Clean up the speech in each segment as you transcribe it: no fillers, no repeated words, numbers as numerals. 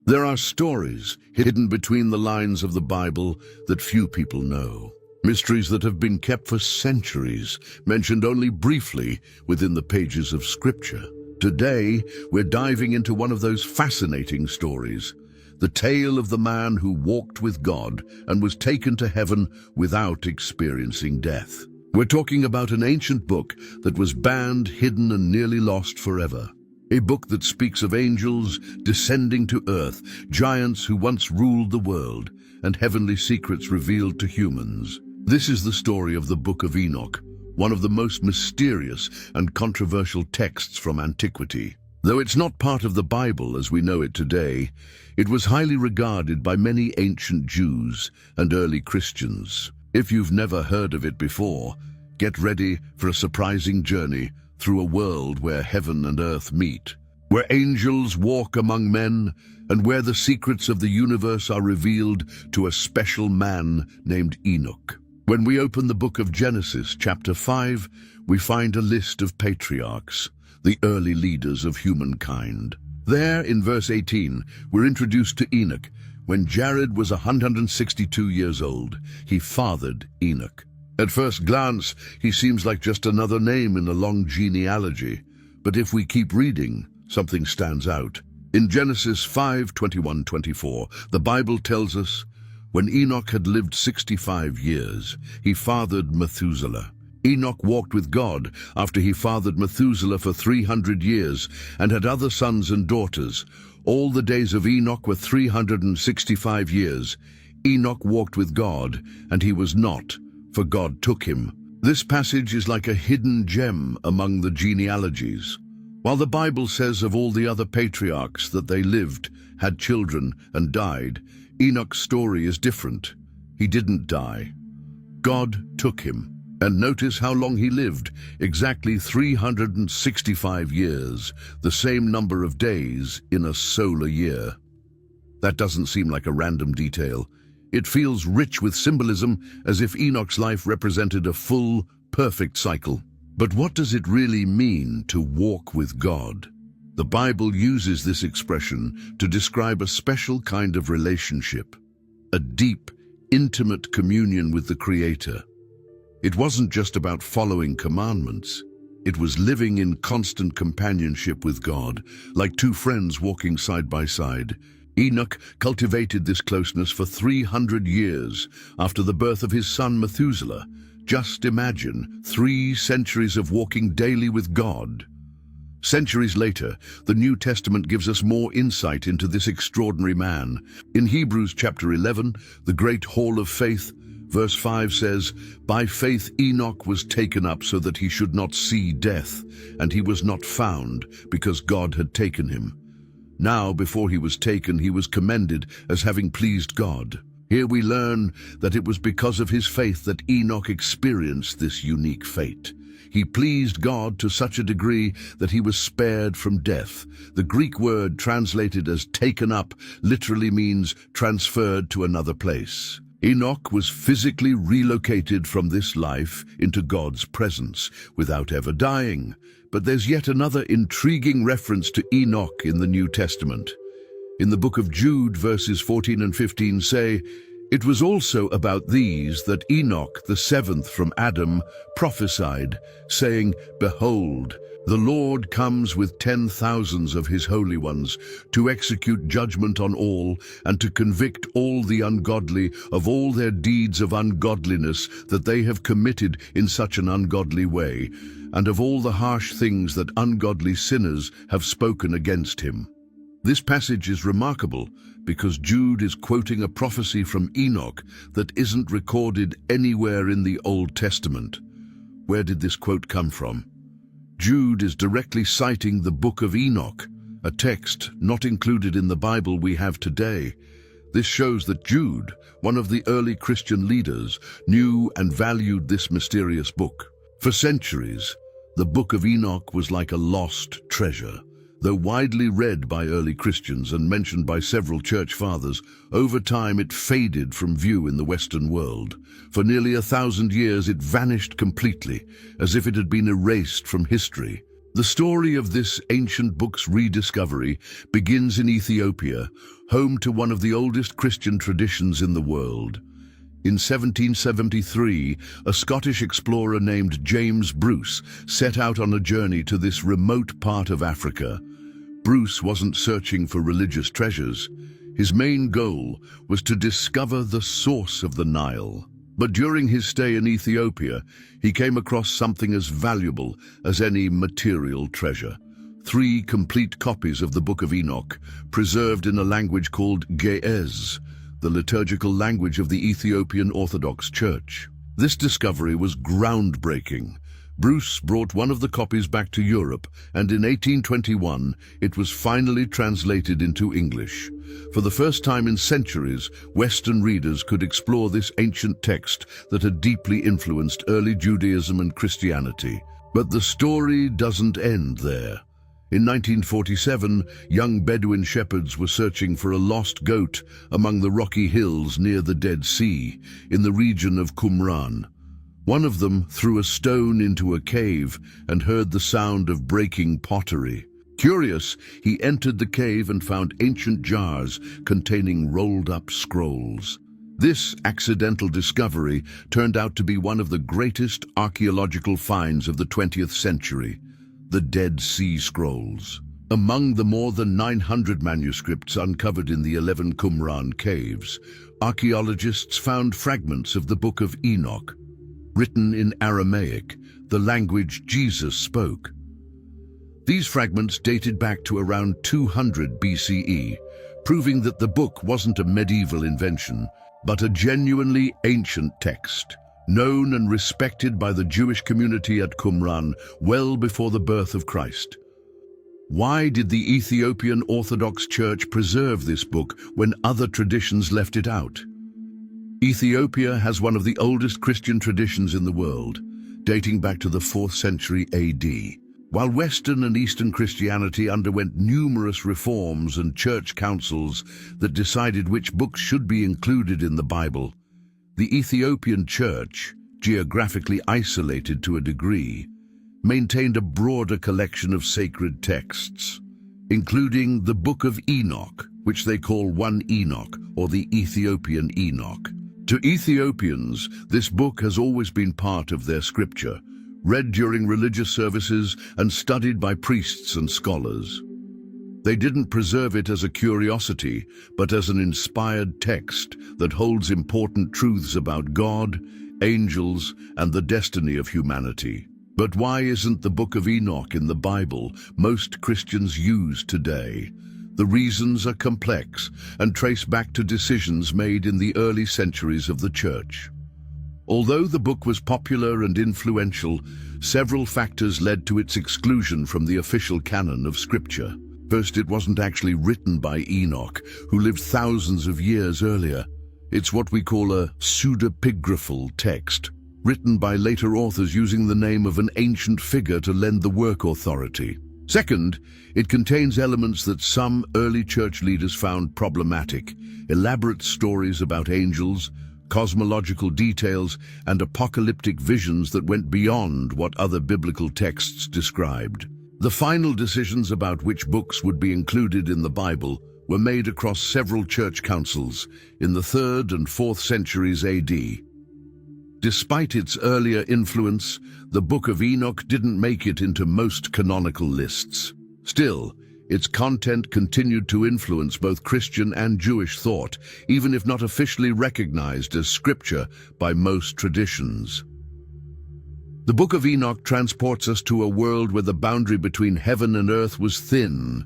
There are stories hidden between the lines of the Bible that few people know. Mysteries that have been kept for centuries, mentioned only briefly within the pages of Scripture. Today, we're diving into one of those fascinating stories, the tale of the man who walked with God and was taken to heaven without experiencing death. We're talking about an ancient book that was banned, hidden, and nearly lost forever. A book that speaks of angels descending to earth, giants who once ruled the world, and heavenly secrets revealed to humans. This is the story of the Book of Enoch, one of the most mysterious and controversial texts from antiquity. Though it's not part of the Bible as we know it today, it was highly regarded by many ancient Jews and early Christians. If you've never heard of it before, get ready for a surprising journey through a world where heaven and earth meet, where angels walk among men, and where the secrets of the universe are revealed to a special man named Enoch. When we open the book of Genesis, chapter 5, we find a list of patriarchs, the early leaders of humankind. There, in verse 18, we're introduced to Enoch. When Jared was 162 years old, he fathered Enoch. At first glance, he seems like just another name in a long genealogy. But if we keep reading, something stands out. In Genesis 5:21-24, the Bible tells us, when Enoch had lived 65 years, he fathered Methuselah. Enoch walked with God after he fathered Methuselah for 300 years and had other sons and daughters. All the days of Enoch were 365 years. Enoch walked with God, and he was not, for God took him. This passage is like a hidden gem among the genealogies. While the Bible says of all the other patriarchs that they lived, had children, and died, Enoch's story is different. He didn't die. God took him. And notice how long he lived, exactly 365 years, the same number of days in a solar year. That doesn't seem like a random detail. It feels rich with symbolism, as if Enoch's life represented a full, perfect cycle. But what does it really mean to walk with God? The Bible uses this expression to describe a special kind of relationship, a deep, intimate communion with the Creator. It wasn't just about following commandments. It was living in constant companionship with God, like two friends walking side by side. Enoch cultivated this closeness for 300 years after the birth of his son Methuselah. Just imagine 3 centuries of walking daily with God. Centuries later, the New Testament gives us more insight into this extraordinary man. In Hebrews chapter 11, the great hall of faith, verse 5 says, "By faith Enoch was taken up so that he should not see death, and he was not found, because God had taken him. Now, before he was taken, he was commended as having pleased God." Here we learn that it was because of his faith that Enoch experienced this unique fate. He pleased God to such a degree that he was spared from death. The Greek word translated as taken up literally means transferred to another place. Enoch was physically relocated from this life into God's presence without ever dying. But there's yet another intriguing reference to Enoch in the New Testament. In the book of Jude, verses 14 and 15 say, "It was also about these that Enoch, the 7th from Adam, prophesied, saying, Behold, the Lord comes with 10,000s of his holy ones, to execute judgment on all, and to convict all the ungodly of all their deeds of ungodliness that they have committed in such an ungodly way, and of all the harsh things that ungodly sinners have spoken against him." This passage is remarkable because Jude is quoting a prophecy from Enoch that isn't recorded anywhere in the Old Testament. Where did this quote come from? Jude is directly citing the Book of Enoch, a text not included in the Bible we have today. This shows that Jude, one of the early Christian leaders, knew and valued this mysterious book. For centuries, the Book of Enoch was like a lost treasure. Though widely read by early Christians and mentioned by several church fathers, over time it faded from view in the Western world. For nearly 1,000 years it vanished completely, as if it had been erased from history. The story of this ancient book's rediscovery begins in Ethiopia, home to one of the oldest Christian traditions in the world. In 1773, a Scottish explorer named James Bruce set out on a journey to this remote part of Africa. Bruce wasn't searching for religious treasures. His main goal was to discover the source of the Nile. But during his stay in Ethiopia, he came across something as valuable as any material treasure. 3 complete copies of the Book of Enoch, preserved in a language called Ge'ez, the liturgical language of the Ethiopian Orthodox Church. This discovery was groundbreaking. Bruce brought one of the copies back to Europe, and in 1821 it was finally translated into English. For the first time in centuries, Western readers could explore this ancient text that had deeply influenced early Judaism and Christianity. But the story doesn't end there. In 1947, young Bedouin shepherds were searching for a lost goat among the rocky hills near the Dead Sea, in the region of Qumran. One of them threw a stone into a cave and heard the sound of breaking pottery. Curious, he entered the cave and found ancient jars containing rolled-up scrolls. This accidental discovery turned out to be one of the greatest archaeological finds of the 20th century. The Dead Sea Scrolls. Among the more than 900 manuscripts uncovered in the 11 Qumran caves, archaeologists found fragments of the Book of Enoch, written in Aramaic, the language Jesus spoke. These fragments dated back to around 200 BCE, proving that the book wasn't a medieval invention, but a genuinely ancient text, known and respected by the Jewish community at Qumran well before the birth of Christ. Why did the Ethiopian Orthodox Church preserve this book when other traditions left it out? Ethiopia has one of the oldest Christian traditions in the world, dating back to the 4th century AD. While Western and Eastern Christianity underwent numerous reforms and church councils that decided which books should be included in the Bible, the Ethiopian Church, geographically isolated to a degree, maintained a broader collection of sacred texts, including the Book of Enoch, which they call 1 Enoch, or the Ethiopian Enoch. To Ethiopians, this book has always been part of their scripture, read during religious services and studied by priests and scholars. They didn't preserve it as a curiosity, but as an inspired text that holds important truths about God, angels, and the destiny of humanity. But why isn't the Book of Enoch in the Bible most Christians use today? The reasons are complex and trace back to decisions made in the early centuries of the Church. Although the book was popular and influential, several factors led to its exclusion from the official canon of Scripture. First, it wasn't actually written by Enoch, who lived thousands of years earlier. It's what we call a pseudepigraphal text, written by later authors using the name of an ancient figure to lend the work authority. Second, it contains elements that some early church leaders found problematic: elaborate stories about angels, cosmological details, and apocalyptic visions that went beyond what other biblical texts described. The final decisions about which books would be included in the Bible were made across several church councils in the 3rd and 4th centuries AD. Despite its earlier influence, the Book of Enoch didn't make it into most canonical lists. Still, its content continued to influence both Christian and Jewish thought, even if not officially recognized as scripture by most traditions. The Book of Enoch transports us to a world where the boundary between heaven and earth was thin,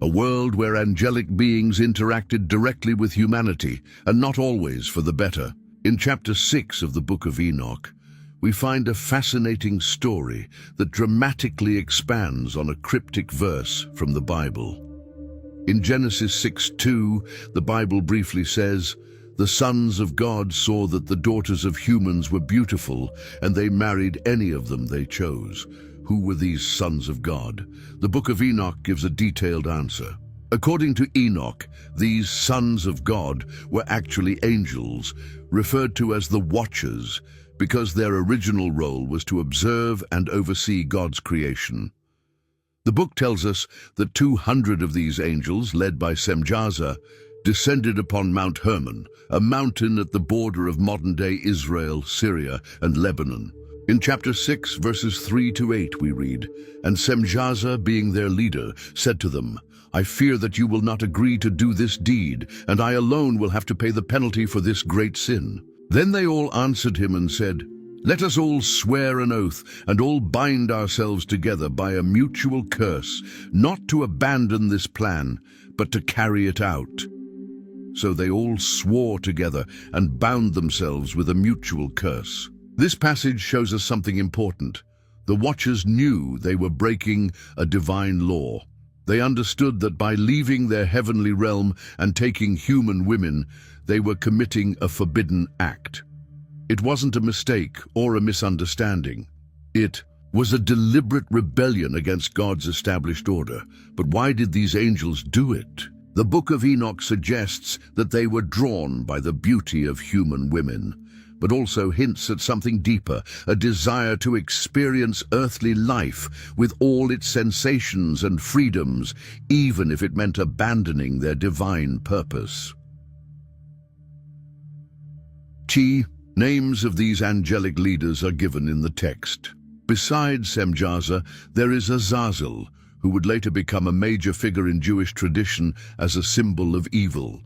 a world where angelic beings interacted directly with humanity, and not always for the better. In chapter 6 of the Book of Enoch, we find a fascinating story that dramatically expands on a cryptic verse from the Bible. In Genesis 6:2, the Bible briefly says, "The sons of God saw that the daughters of humans were beautiful, and they married any of them they chose." Who were these sons of God? The Book of Enoch gives a detailed answer. According to Enoch, these sons of God were actually angels, referred to as the Watchers, because their original role was to observe and oversee God's creation. The book tells us that 200 of these angels, led by Semjaza, descended upon Mount Hermon, a mountain at the border of modern-day Israel, Syria, and Lebanon. In chapter 6, verses 3 to 8, we read, "And Semjaza, being their leader, said to them, I fear that you will not agree to do this deed, and I alone will have to pay the penalty for this great sin." Then they all answered him and said, "Let us all swear an oath, and all bind ourselves together by a mutual curse, not to abandon this plan, but to carry it out." So they all swore together and bound themselves with a mutual curse. This passage shows us something important. The Watchers knew they were breaking a divine law. They understood that by leaving their heavenly realm and taking human women, they were committing a forbidden act. It wasn't a mistake or a misunderstanding. It was a deliberate rebellion against God's established order. But why did these angels do it? The Book of Enoch suggests that they were drawn by the beauty of human women, but also hints at something deeper, a desire to experience earthly life with all its sensations and freedoms, even if it meant abandoning their divine purpose. Names of these angelic leaders are given in the text. Besides Semjaza, there is Azazel, who would later become a major figure in Jewish tradition as a symbol of evil.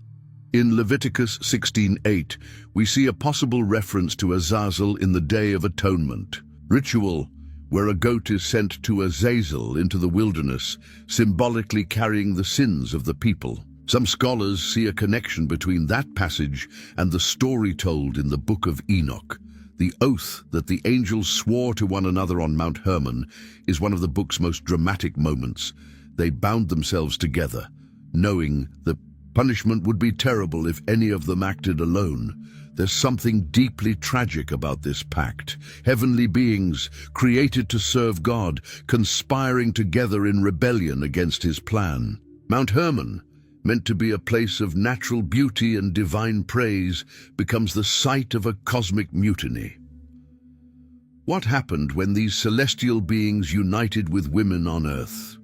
In Leviticus 16:8, we see a possible reference to Azazel in the Day of Atonement, ritual where a goat is sent to Azazel into the wilderness, symbolically carrying the sins of the people. Some scholars see a connection between that passage and the story told in the Book of Enoch. The oath that the angels swore to one another on Mount Hermon is one of the book's most dramatic moments. They bound themselves together, knowing that punishment would be terrible if any of them acted alone. There's something deeply tragic about this pact. Heavenly beings, created to serve God, conspiring together in rebellion against his plan. Mount Hermon, meant to be a place of natural beauty and divine praise, becomes the site of a cosmic mutiny. What happened when these celestial beings united with women on earth?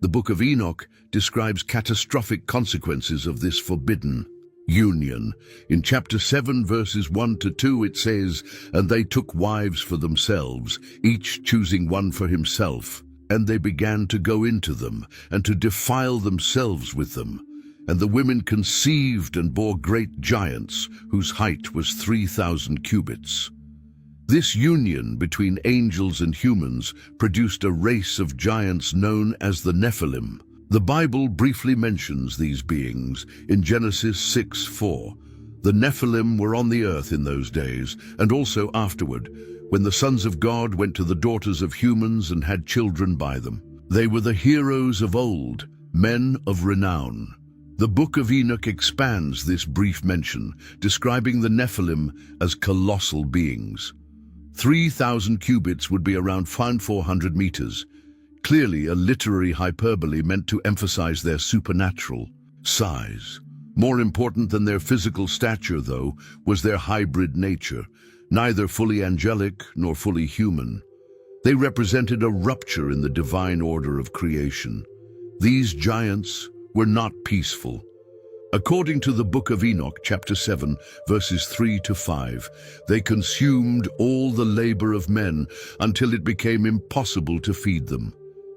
The Book of Enoch describes catastrophic consequences of this forbidden union. In chapter 7, verses 1 to 2, it says, "And they took wives for themselves, each choosing one for himself. And they began to go into them, and to defile themselves with them. And the women conceived and bore great giants, whose height was 3,000 cubits. This union between angels and humans produced a race of giants known as the Nephilim. The Bible briefly mentions these beings in Genesis 6:4. The Nephilim were on the earth in those days, and also afterward, when the sons of God went to the daughters of humans and had children by them. They were the heroes of old, men of renown. The Book of Enoch expands this brief mention, describing the Nephilim as colossal beings. 3,000 cubits would be around 400 meters, clearly a literary hyperbole meant to emphasize their supernatural size. More important than their physical stature, though, was their hybrid nature, neither fully angelic nor fully human. They represented a rupture in the divine order of creation. These giants were not peaceful. According to the Book of Enoch, chapter 7, verses 3 to 5, they consumed all the labor of men until it became impossible to feed them.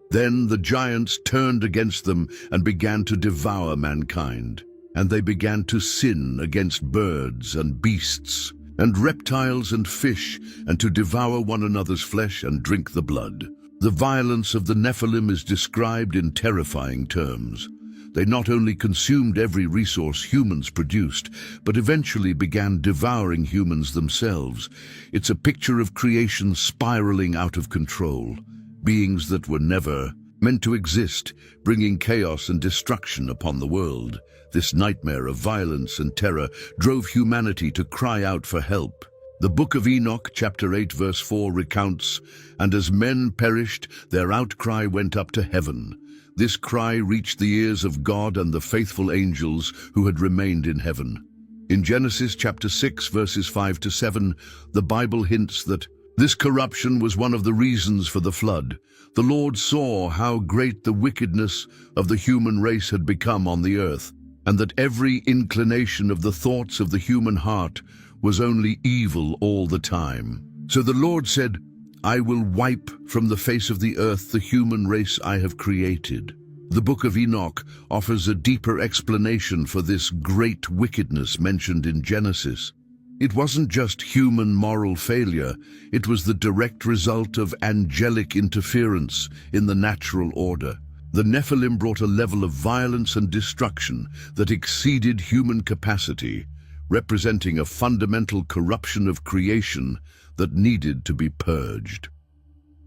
Then the giants turned against them and began to devour mankind. And they began to sin against birds and beasts, and reptiles and fish, and to devour one another's flesh and drink the blood. The violence of the Nephilim is described in terrifying terms. They not only consumed every resource humans produced, but eventually began devouring humans themselves. It's a picture of creation spiraling out of control. Beings that were never meant to exist, bringing chaos and destruction upon the world. This nightmare of violence and terror drove humanity to cry out for help. The Book of Enoch, chapter 8, verse 4 recounts, "And as men perished, their outcry went up to heaven. This cry reached the ears of God and the faithful angels who had remained in heaven." In Genesis chapter 6, verses 5 to 7, the Bible hints that this corruption was one of the reasons for the flood. the Lord saw how great the wickedness of the human race had become on the earth, and that every inclination of the thoughts of the human heart was only evil all the time. So the Lord said, I will wipe from the face of the earth the human race I have created. The Book of Enoch offers a deeper explanation for this great wickedness mentioned in Genesis. It wasn't just human moral failure, it was the direct result of angelic interference in the natural order. The Nephilim brought a level of violence and destruction that exceeded human capacity, representing a fundamental corruption of creation that needed to be purged.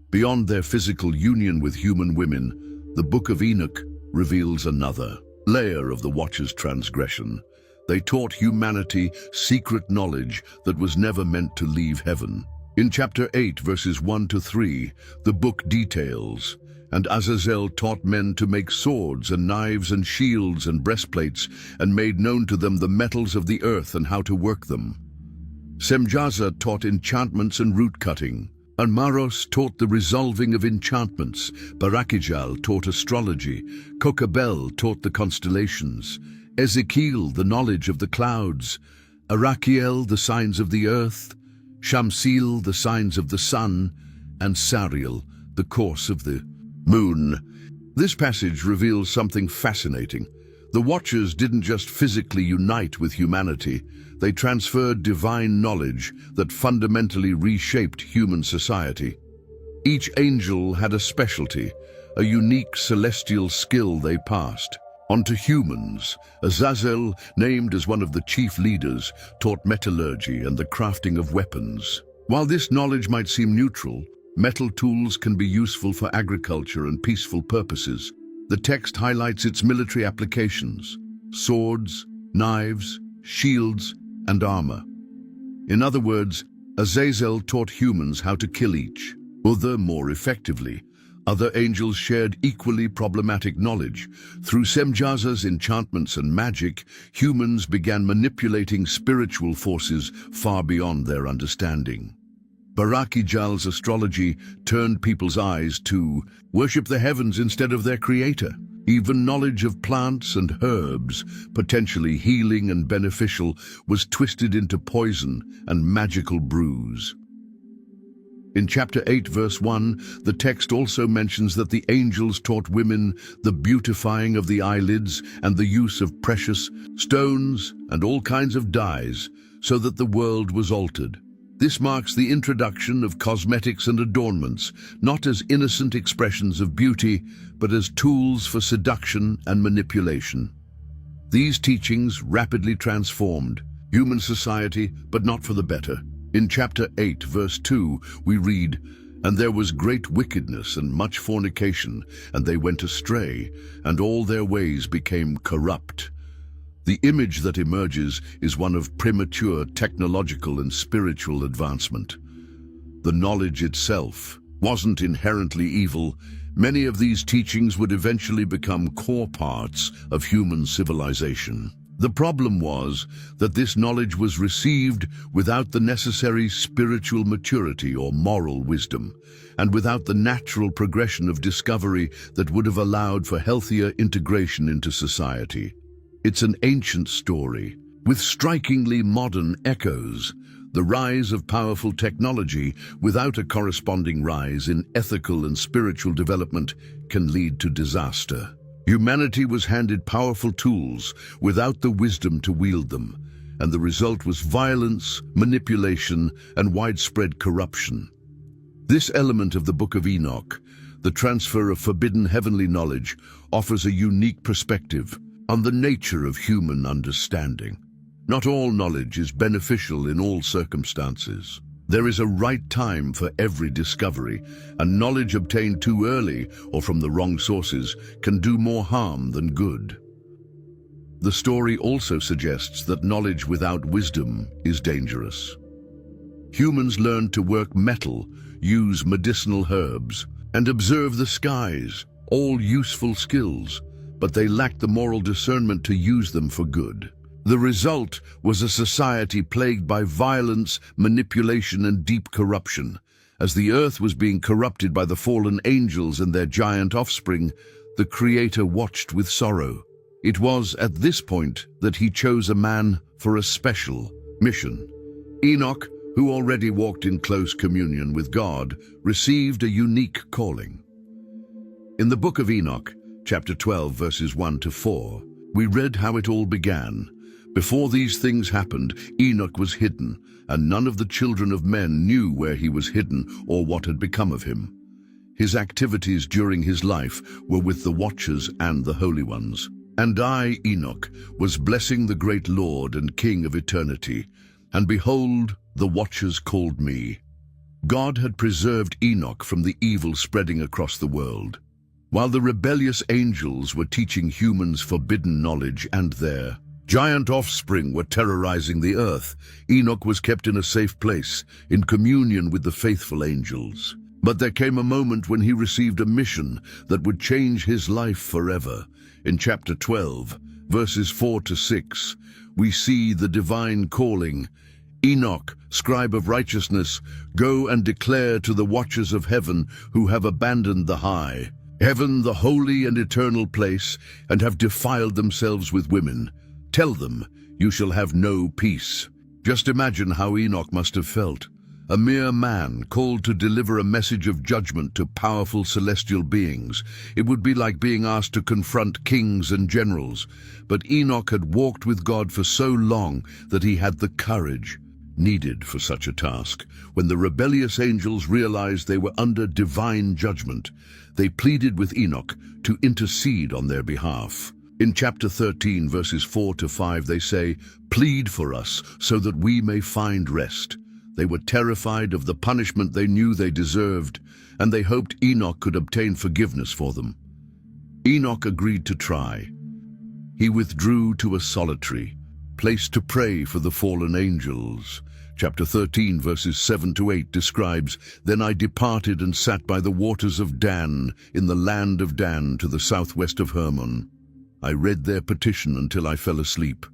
Beyond their physical union with human women, the Book of Enoch reveals another layer of the Watcher's transgression. They taught humanity secret knowledge that was never meant to leave heaven. In chapter 8, verses 1 to 3, the book details, and Azazel taught men to make swords and knives and shields and breastplates, and made known to them the metals of the earth and how to work them. Semjaza taught enchantments and root cutting. And Maros taught the resolving of enchantments. Barakijal taught astrology. Kokabel taught the constellations. Ezekiel the knowledge of the clouds. Arakiel the signs of the earth. Shamsil the signs of the sun. And Sariel the course of the moon. This passage reveals something fascinating. The Watchers didn't just physically unite with humanity, they transferred divine knowledge that fundamentally reshaped human society. Each angel had a specialty, a unique celestial skill they passed on to humans. Azazel, named as one of the chief leaders, taught metallurgy and the crafting of weapons. While this knowledge might seem neutral, metal tools can be useful for agriculture and peaceful purposes. The text highlights its military applications: swords, knives, shields, and armor. In other words, Azazel taught humans how to kill each other more effectively. Other angels shared equally problematic knowledge. Through Semjaza's enchantments and magic, humans began manipulating spiritual forces far beyond their understanding. Barakijal's astrology turned people's eyes to worship the heavens instead of their creator. Even knowledge of plants and herbs, potentially healing and beneficial, was twisted into poison and magical brews. In chapter 8, verse 1, the text also mentions that the angels taught women the beautifying of the eyelids and the use of precious stones and all kinds of dyes, so that the world was altered. This marks the introduction of cosmetics and adornments, not as innocent expressions of beauty, but as tools for seduction and manipulation. These teachings rapidly transformed human society, but not for the better. In chapter 8, verse 2, we read, And there was great wickedness and much fornication, and they went astray, and all their ways became corrupt. The image that emerges is one of premature technological and spiritual advancement. The knowledge itself wasn't inherently evil. Many of these teachings would eventually become core parts of human civilization. The problem was that this knowledge was received without the necessary spiritual maturity or moral wisdom, and without the natural progression of discovery that would have allowed for healthier integration into society. It's an ancient story, with strikingly modern echoes. The rise of powerful technology without a corresponding rise in ethical and spiritual development can lead to disaster. Humanity was handed powerful tools without the wisdom to wield them, and the result was violence, manipulation, and widespread corruption. This element of the Book of Enoch, the transfer of forbidden heavenly knowledge, offers a unique perspective on the nature of human understanding. Not all knowledge is beneficial in all circumstances. There is a right time for every discovery, and knowledge obtained too early or from the wrong sources can do more harm than good. The story also suggests that knowledge without wisdom is dangerous. Humans learned to work metal, use medicinal herbs, and observe the skies, all useful skills, but they lacked the moral discernment to use them for good. The result was a society plagued by violence, manipulation, and deep corruption, As the earth was being corrupted by the fallen angels and their giant offspring, the Creator watched with sorrow. It was at this point that he chose a man for a special mission. Enoch, who already walked in close communion with God, received a unique calling. In the Book of Enoch, chapter 12, verses 1 to 4, we read how it all began. Before these things happened, Enoch was hidden, and none of the children of men knew where he was hidden or what had become of him. His activities during his life were with the watchers and the holy ones. And I, Enoch, was blessing the great Lord and King of eternity, and behold, the watchers called me. God had preserved Enoch from the evil spreading across the world. While the rebellious angels were teaching humans forbidden knowledge and their giant offspring were terrorizing the earth, Enoch was kept in a safe place, in communion with the faithful angels. But there came a moment when he received a mission that would change his life forever. In chapter 12, verses 4 to 6, we see the divine calling. Enoch, scribe of righteousness, go and declare to the watchers of heaven who have abandoned the high heaven, the holy and eternal place, and have defiled themselves with women. Tell them, you shall have no peace. Just imagine how Enoch must have felt. A mere man called to deliver a message of judgment to powerful celestial beings. It would be like being asked to confront kings and generals. But Enoch had walked with God for so long that he had the courage needed for such a task. When the rebellious angels realized they were under divine judgment, they pleaded with Enoch to intercede on their behalf. In chapter 13, verses 4 to 5, they say, "Plead for us so that we may find rest." They were terrified of the punishment they knew they deserved, and they hoped Enoch could obtain forgiveness for them. Enoch agreed to try. He withdrew to a solitary place to pray for the fallen angels. Chapter 13, verses 7 to 8 describes, "Then I departed and sat by the waters of Dan, in the land of Dan, to the southwest of Hermon. I read their petition until I fell asleep.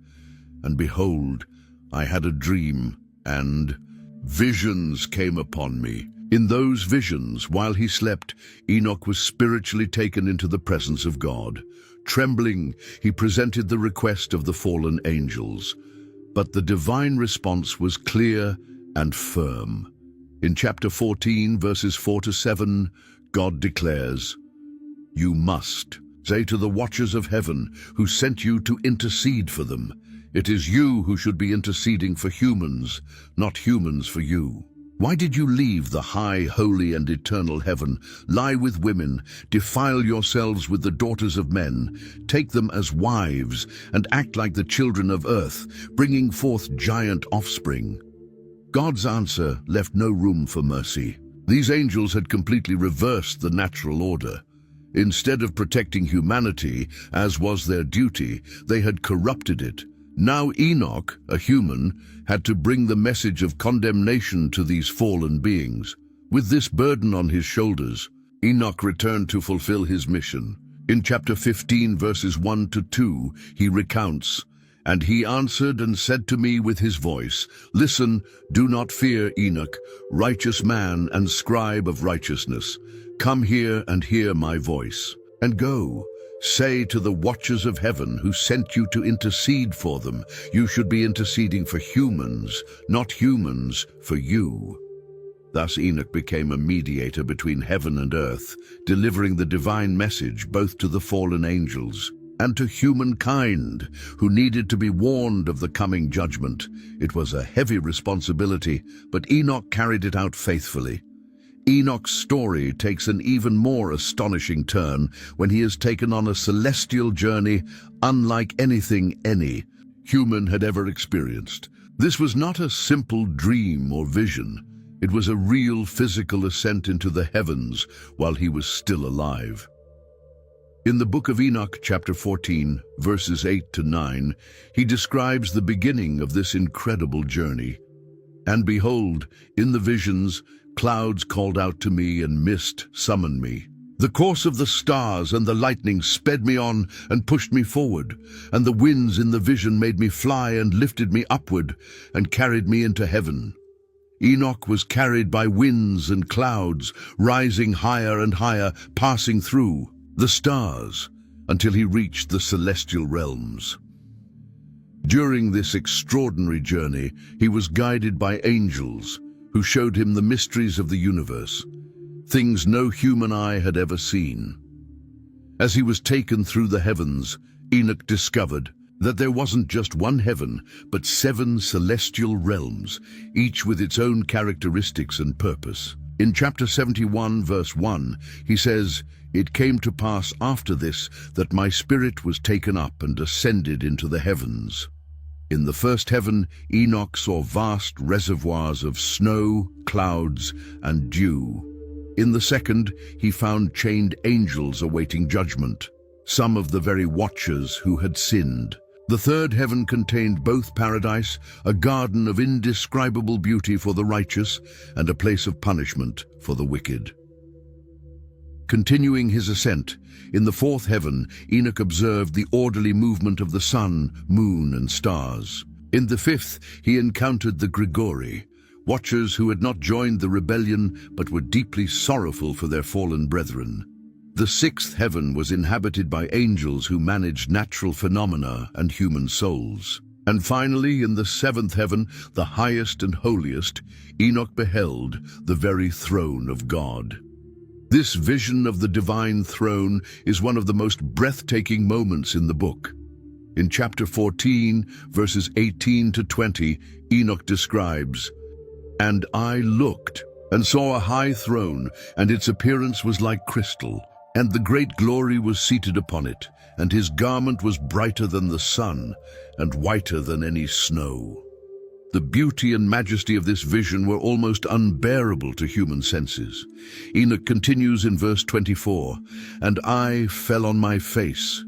And behold, I had a dream, and visions came upon me. In those visions, while he slept, Enoch was spiritually taken into the presence of God. Trembling, he presented the request of the fallen angels. But the divine response was clear and firm. In chapter 14, verses 4 to 7, God declares, "You must say to the watchers of heaven who sent you to intercede for them, it is you who should be interceding for humans, not humans for you. Why did you leave the high, holy, and eternal heaven, lie with women, defile yourselves with the daughters of men, take them as wives, and act like the children of earth, bringing forth giant offspring?" God's answer left no room for mercy. These angels had completely reversed the natural order. Instead of protecting humanity, as was their duty, they had corrupted it. Now Enoch, a human, had to bring the message of condemnation to these fallen beings. With this burden on his shoulders, Enoch returned to fulfill his mission. In chapter 15, verses 1 to 2, he recounts, "And he answered and said to me with his voice, Listen, do not fear, Enoch, righteous man and scribe of righteousness. Come here and hear my voice. And go, say to the watchers of heaven who sent you to intercede for them, you should be interceding for humans, not humans for you." Thus Enoch became a mediator between heaven and earth, delivering the divine message both to the fallen angels and to humankind, who needed to be warned of the coming judgment. It was a heavy responsibility, but Enoch carried it out faithfully. Enoch's story takes an even more astonishing turn when he is taken on a celestial journey unlike anything any human had ever experienced. This was not a simple dream or vision. It was a real physical ascent into the heavens while he was still alive. In the Book of Enoch, chapter 14, verses 8 to 9, he describes the beginning of this incredible journey. "And behold, in the visions, clouds called out to me, and mist summoned me. The course of the stars and the lightning sped me on and pushed me forward, and the winds in the vision made me fly and lifted me upward and carried me into heaven. Enoch was carried by winds and clouds, rising higher and higher, passing through the stars until he reached the celestial realms. During this extraordinary journey, he was guided by angels who showed him the mysteries of the universe, things no human eye had ever seen. As he was taken through the heavens, Enoch discovered that there wasn't just one heaven, but 7 celestial realms, each with its own characteristics and purpose. In chapter 71, verse 1, he says, "It came to pass after this that my spirit was taken up and ascended into the heavens." In the first heaven, Enoch saw vast reservoirs of snow, clouds, and dew. In the second, he found chained angels awaiting judgment, some of the very watchers who had sinned. The third heaven contained both paradise, a garden of indescribable beauty for the righteous, and a place of punishment for the wicked. Continuing his ascent, in the fourth heaven, Enoch observed the orderly movement of the sun, moon, and stars. In the fifth, he encountered the Grigori, watchers who had not joined the rebellion but were deeply sorrowful for their fallen brethren. The sixth heaven was inhabited by angels who managed natural phenomena and human souls. And finally, in the seventh heaven, the highest and holiest, Enoch beheld the very throne of God. This vision of the divine throne is one of the most breathtaking moments in the book. In chapter 14, verses 18 to 20, Enoch describes, "And I looked, and saw a high throne, and its appearance was like crystal, and the great glory was seated upon it, and his garment was brighter than the sun, and whiter than any snow." The beauty and majesty of this vision were almost unbearable to human senses. Enoch continues in verse 24, "And I fell on my face,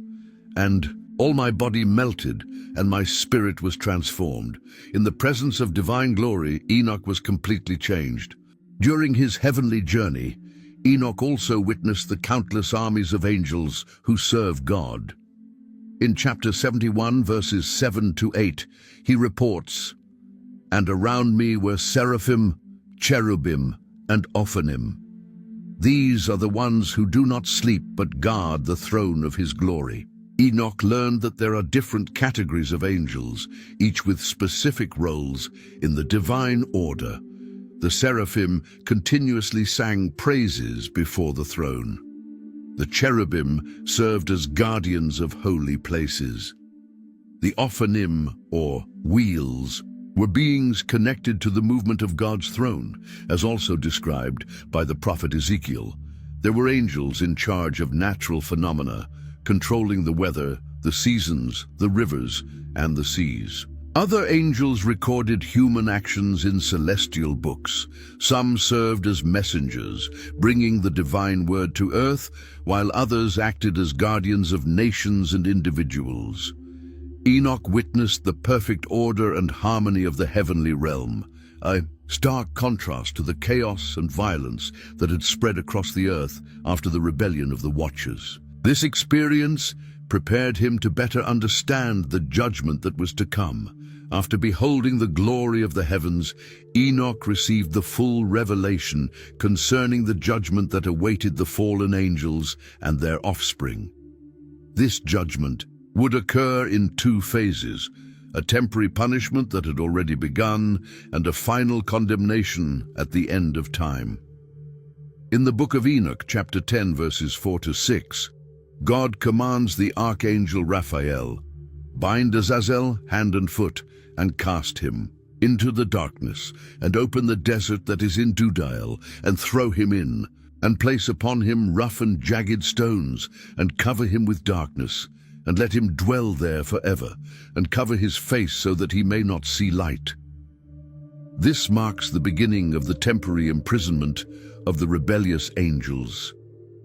and all my body melted, and my spirit was transformed." In the presence of divine glory, Enoch was completely changed. During his heavenly journey, Enoch also witnessed the countless armies of angels who serve God. In chapter 71, verses 7 to 8, he reports, "And around me were seraphim, cherubim, and ophanim. These are the ones who do not sleep but guard the throne of his glory." Enoch learned that there are different categories of angels, each with specific roles in the divine order. The seraphim continuously sang praises before the throne. The cherubim served as guardians of holy places. The ophanim, or wheels, were beings connected to the movement of God's throne, as also described by the prophet Ezekiel. There were angels in charge of natural phenomena, controlling the weather, the seasons, the rivers, and the seas. Other angels recorded human actions in celestial books. Some served as messengers, bringing the divine word to earth, while others acted as guardians of nations and individuals. Enoch witnessed the perfect order and harmony of the heavenly realm, a stark contrast to the chaos and violence that had spread across the earth after the rebellion of the Watchers. This experience prepared him to better understand the judgment that was to come. After beholding the glory of the heavens, Enoch received the full revelation concerning the judgment that awaited the fallen angels and their offspring. This judgment would occur in 2 phases, a temporary punishment that had already begun and a final condemnation at the end of time. In the Book of Enoch, chapter 10, verses 4 to 6, God commands the archangel Raphael, "Bind Azazel hand and foot, and cast him into the darkness, and open the desert that is in Dudael, and throw him in, and place upon him rough and jagged stones, and cover him with darkness, and let him dwell there forever, and cover his face so that he may not see light." This marks the beginning of the temporary imprisonment of the rebellious angels.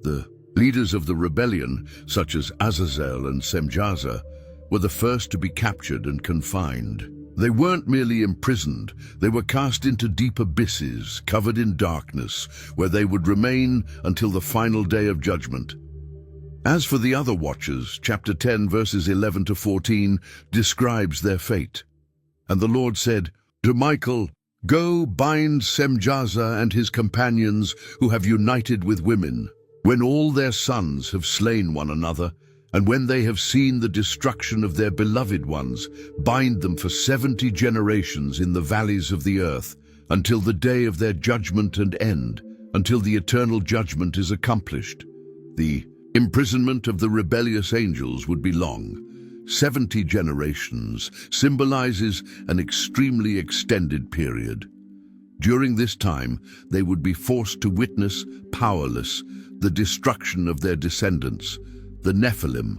The leaders of the rebellion, such as Azazel and Semjaza, were the first to be captured and confined. They weren't merely imprisoned, they were cast into deep abysses, covered in darkness, where they would remain until the final day of judgment. As for the other watchers, chapter 10, verses 11 to 14, describes their fate. "And the Lord said, to Michael, Go, bind Semjaza and his companions who have united with women, when all their sons have slain one another, and when they have seen the destruction of their beloved ones, bind them for 70 generations in the valleys of the earth, until the day of their judgment and end, until the eternal judgment is accomplished. The imprisonment of the rebellious angels would be long. 70 generations symbolizes an extremely extended period. During this time, they would be forced to witness, powerless, the destruction of their descendants, the Nephilim.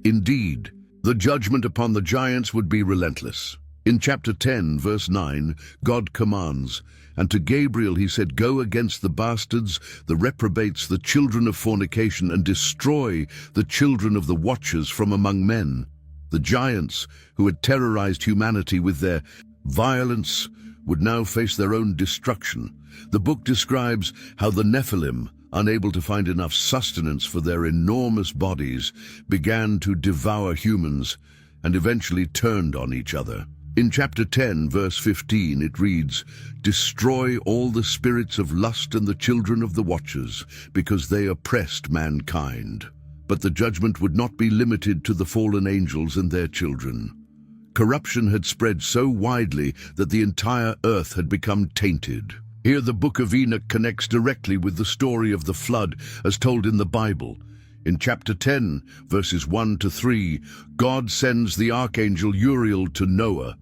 Indeed, the judgment upon the giants would be relentless. In chapter 10, verse 9, God commands, "And to Gabriel he said, Go against the bastards, the reprobates, the children of fornication, and destroy the children of the watchers from among men." The giants, who had terrorized humanity with their violence, would now face their own destruction. The book describes how the Nephilim, unable to find enough sustenance for their enormous bodies, began to devour humans and eventually turned on each other. In chapter 10, verse 15, it reads, "Destroy all the spirits of lust and the children of the watchers, because they oppressed mankind." But the judgment would not be limited to the fallen angels and their children. Corruption had spread so widely that the entire earth had become tainted. Here the Book of Enoch connects directly with the story of the flood as told in the Bible. In chapter 10, verses 1 to 3, God sends the archangel Uriel to Noah.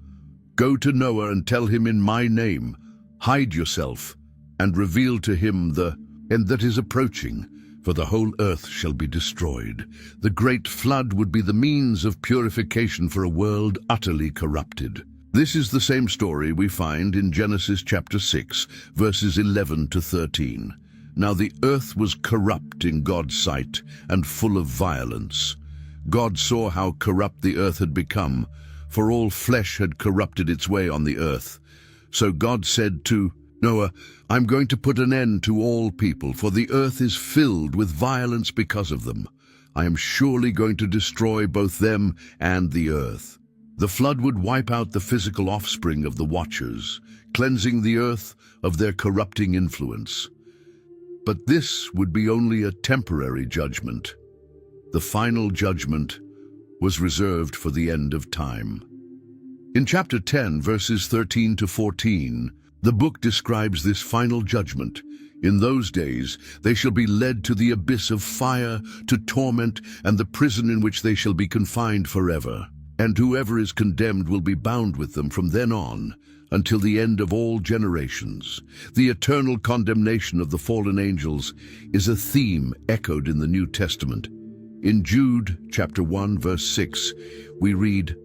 "Go to Noah and tell him in my name, hide yourself, and reveal to him the end that is approaching, for the whole earth shall be destroyed." The great flood would be the means of purification for a world utterly corrupted. This is the same story we find in Genesis chapter 6, verses 11 to 13. "Now the earth was corrupt in God's sight and full of violence. God saw how corrupt the earth had become, for all flesh had corrupted its way on the earth. So God said to Noah, I'm going to put an end to all people, for the earth is filled with violence because of them. I am surely going to destroy both them and the earth." The flood would wipe out the physical offspring of the watchers, cleansing the earth of their corrupting influence. But this would be only a temporary judgment. The final judgment was reserved for the end of time. In chapter 10, verses 13 to 14, the book describes this final judgment. "In those days they shall be led to the abyss of fire, to torment, and the prison in which they shall be confined forever. And whoever is condemned will be bound with them from then on, until the end of all generations." The eternal condemnation of the fallen angels is a theme echoed in the New Testament. In Jude chapter 1, verse 6, we read,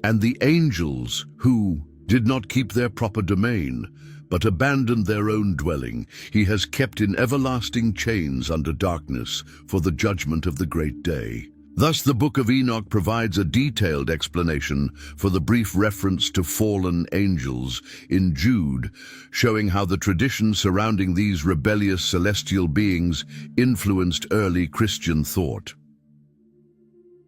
"And the angels who did not keep their proper domain, but abandoned their own dwelling, he has kept in everlasting chains under darkness for the judgment of the great day." Thus the Book of Enoch provides a detailed explanation for the brief reference to fallen angels in Jude, showing how the tradition surrounding these rebellious celestial beings influenced early Christian thought.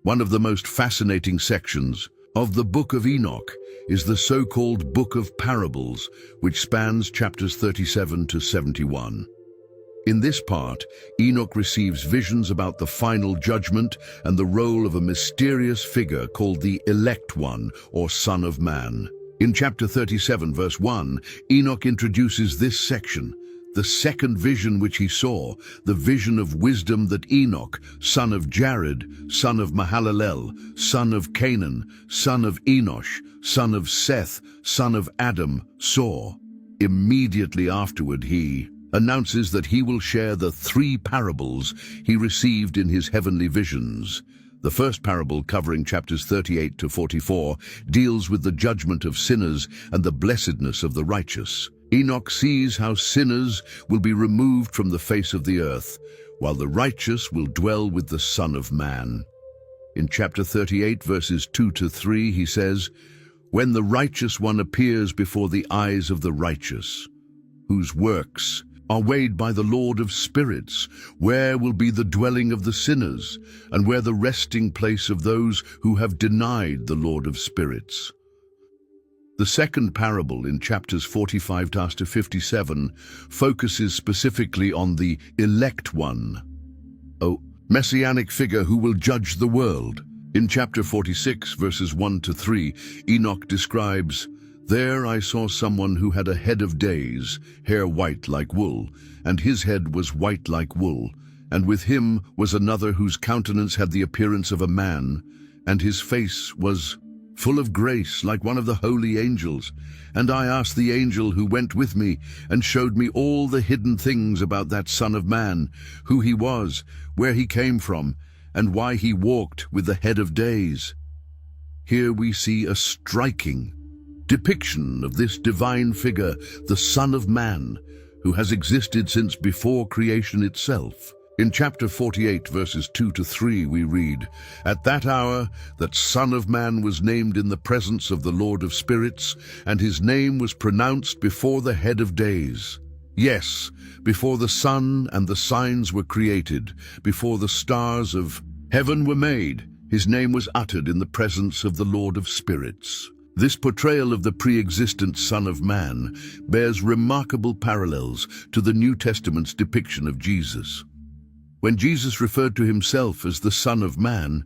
One of the most fascinating sections of the Book of Enoch is the so-called Book of Parables, which spans chapters 37 to 71. In this part, Enoch receives visions about the final judgment and the role of a mysterious figure called the Elect One, or Son of Man. In chapter 37, verse 1, Enoch introduces this section, the second vision which he saw, the vision of wisdom that Enoch, son of Jared, son of Mahalalel, son of Canaan, son of Enosh, son of Seth, son of Adam, saw. Immediately afterward he announces that he will share the 3 parables he received in his heavenly visions. The first parable, covering chapters 38 to 44, deals with the judgment of sinners and the blessedness of the righteous. Enoch sees how sinners will be removed from the face of the earth, while the righteous will dwell with the Son of Man. In chapter 38, verses 2 to 3, he says, "When the righteous one appears before the eyes of the righteous, whose works are weighed by the Lord of spirits, where will be the dwelling of the sinners, and where the resting place of those who have denied the Lord of spirits?" The second parable in chapters 45 to 57 focuses specifically on the elect one, a messianic figure who will judge the world. In chapter 46, verses 1 to 3, Enoch describes, "There I saw someone who had a head of days, hair white like wool, and his head was white like wool. And with him was another whose countenance had the appearance of a man, and his face was full of grace like one of the holy angels. And I asked the angel who went with me and showed me all the hidden things about that Son of Man, who he was, where he came from, and why he walked with the head of days." Here we see a striking depiction of this divine figure, the Son of Man, who has existed since before creation itself. In chapter 48, verses 2 to 3, we read, "At that hour that Son of Man was named in the presence of the Lord of Spirits, and his name was pronounced before the head of days. Yes, before the sun and the signs were created, before the stars of heaven were made, his name was uttered in the presence of the Lord of Spirits." This portrayal of the pre-existent Son of Man bears remarkable parallels to the New Testament's depiction of Jesus. When Jesus referred to himself as the Son of Man,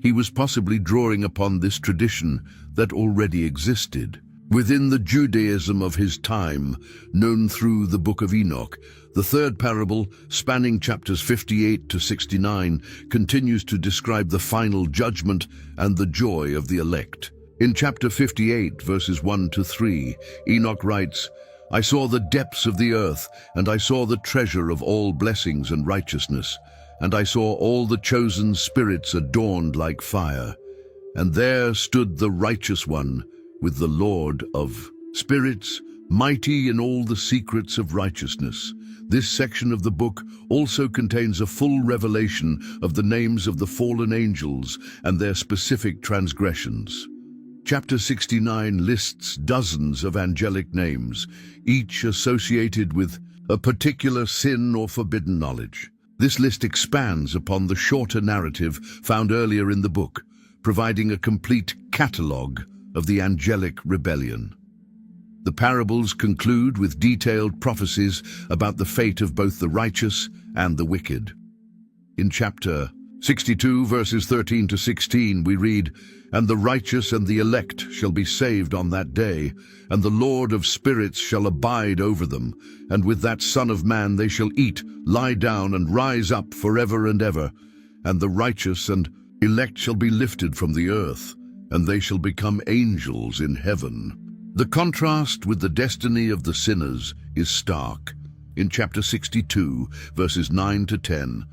he was possibly drawing upon this tradition that already existed. Within the Judaism of his time, known through the Book of Enoch, the third parable, spanning chapters 58 to 69, continues to describe the final judgment and the joy of the elect. In chapter 58, verses 1 to 3, Enoch writes, "I saw the depths of the earth, and I saw the treasure of all blessings and righteousness, and I saw all the chosen spirits adorned like fire. And there stood the righteous one, with the Lord of Spirits, mighty in all the secrets of righteousness." This section of the book also contains a full revelation of the names of the fallen angels and their specific transgressions. Chapter 69 lists dozens of angelic names, each associated with a particular sin or forbidden knowledge. This list expands upon the shorter narrative found earlier in the book, providing a complete catalogue of the angelic rebellion. The parables conclude with detailed prophecies about the fate of both the righteous and the wicked. In chapter 62, verses 13 to 16, we read, "And the righteous and the elect shall be saved on that day, and the Lord of Spirits shall abide over them, and with that Son of Man they shall eat, lie down, and rise up forever and ever. And the righteous and elect shall be lifted from the earth, and they shall become angels in heaven." The contrast with the destiny of the sinners is stark. In chapter 62, verses 9 to 10,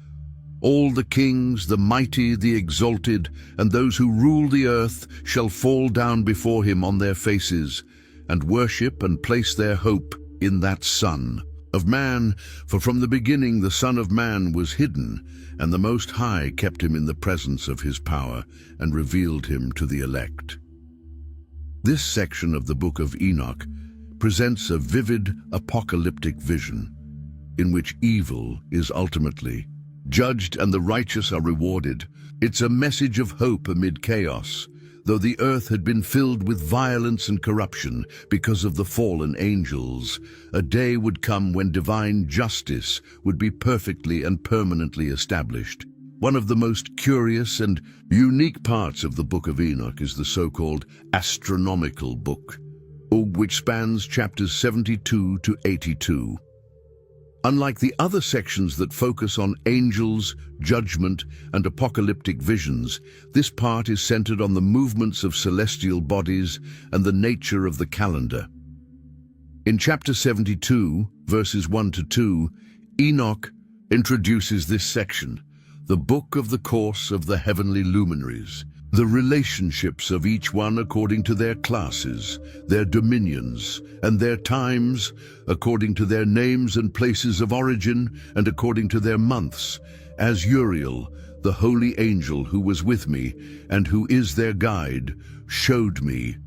"All the kings, the mighty, the exalted, and those who rule the earth shall fall down before him on their faces, and worship and place their hope in that Son of Man. For from the beginning the Son of Man was hidden, and the Most High kept him in the presence of his power, and revealed him to the elect." This section of the Book of Enoch presents a vivid apocalyptic vision, in which evil is ultimately judged and the righteous are rewarded. It's a message of hope amid chaos. Though the earth had been filled with violence and corruption because of the fallen angels, a day would come when divine justice would be perfectly and permanently established. One of the most curious and unique parts of the Book of Enoch is the so-called astronomical book, which spans chapters 72 to 82. Unlike the other sections that focus on angels, judgment, and apocalyptic visions, this part is centered on the movements of celestial bodies and the nature of the calendar. In chapter 72, verses 1 to 2, Enoch introduces this section, the book of the course of the heavenly luminaries, the relationships of each one according to their classes, their dominions, and their times, according to their names and places of origin, and according to their months, as Uriel, the holy angel who was with me, and who is their guide, showed me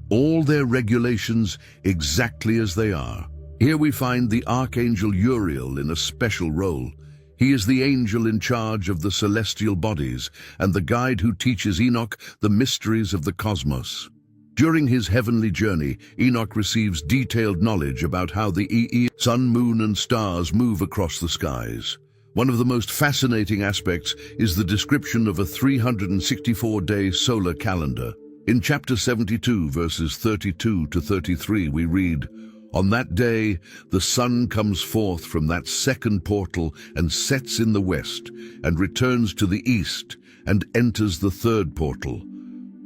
all their regulations exactly as they are. Here we find the archangel Uriel in a special role. He is the angel in charge of the celestial bodies and the guide who teaches Enoch the mysteries of the cosmos. During his heavenly journey, Enoch receives detailed knowledge about how the sun, moon, and stars move across the skies. One of the most fascinating aspects is the description of a 364-day solar calendar. In chapter 72, verses 32 to 33, we read, "On that day, the sun comes forth from that second portal and sets in the west, and returns to the east, and enters the third portal.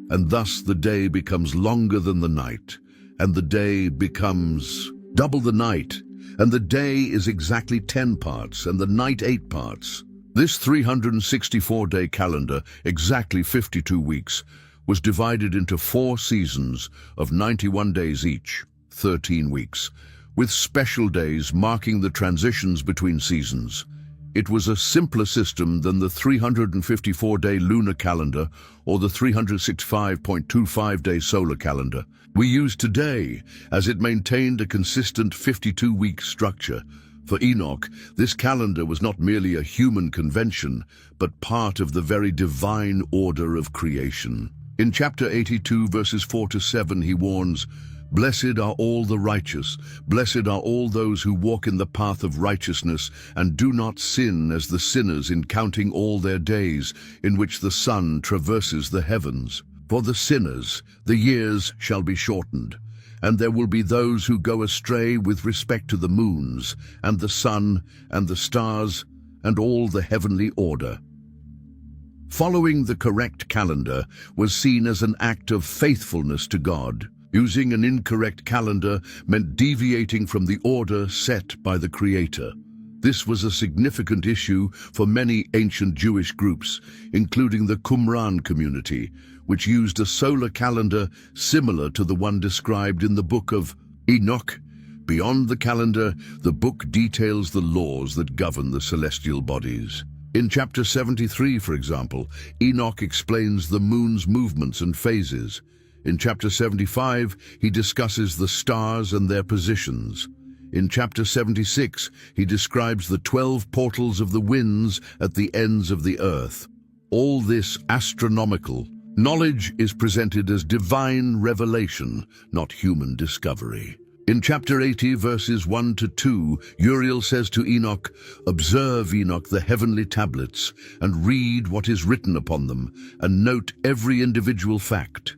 And thus the day becomes longer than the night, and the day becomes double the night, and the day is exactly 10 parts, and the night 8 parts." This 364-day calendar, exactly 52 weeks, was divided into 4 seasons of 91 days each, 13 weeks, with special days marking the transitions between seasons. It was a simpler system than the 354-day lunar calendar or the 365.25-day solar calendar we use today, as it maintained a consistent 52-week structure. For Enoch, this calendar was not merely a human convention, but part of the very divine order of creation. In chapter 82, verses 4 to 7, he warns, "Blessed are all the righteous, blessed are all those who walk in the path of righteousness, and do not sin as the sinners in counting all their days, in which the sun traverses the heavens. For the sinners, the years shall be shortened, and there will be those who go astray with respect to the moons, and the sun, and the stars, and all the heavenly order." Following the correct calendar was seen as an act of faithfulness to God. Using an incorrect calendar meant deviating from the order set by the Creator. This was a significant issue for many ancient Jewish groups, including the Qumran community, which used a solar calendar similar to the one described in the Book of Enoch. Beyond the calendar, the book details the laws that govern the celestial bodies. In chapter 73, for example, Enoch explains the moon's movements and phases. In chapter 75, he discusses the stars and their positions. In chapter 76, he describes the 12 portals of the winds at the ends of the earth. All this astronomical knowledge is presented as divine revelation, not human discovery. In chapter 80, verses 1 to 2, Uriel says to Enoch, "Observe, Enoch, the heavenly tablets, and read what is written upon them, and note every individual fact.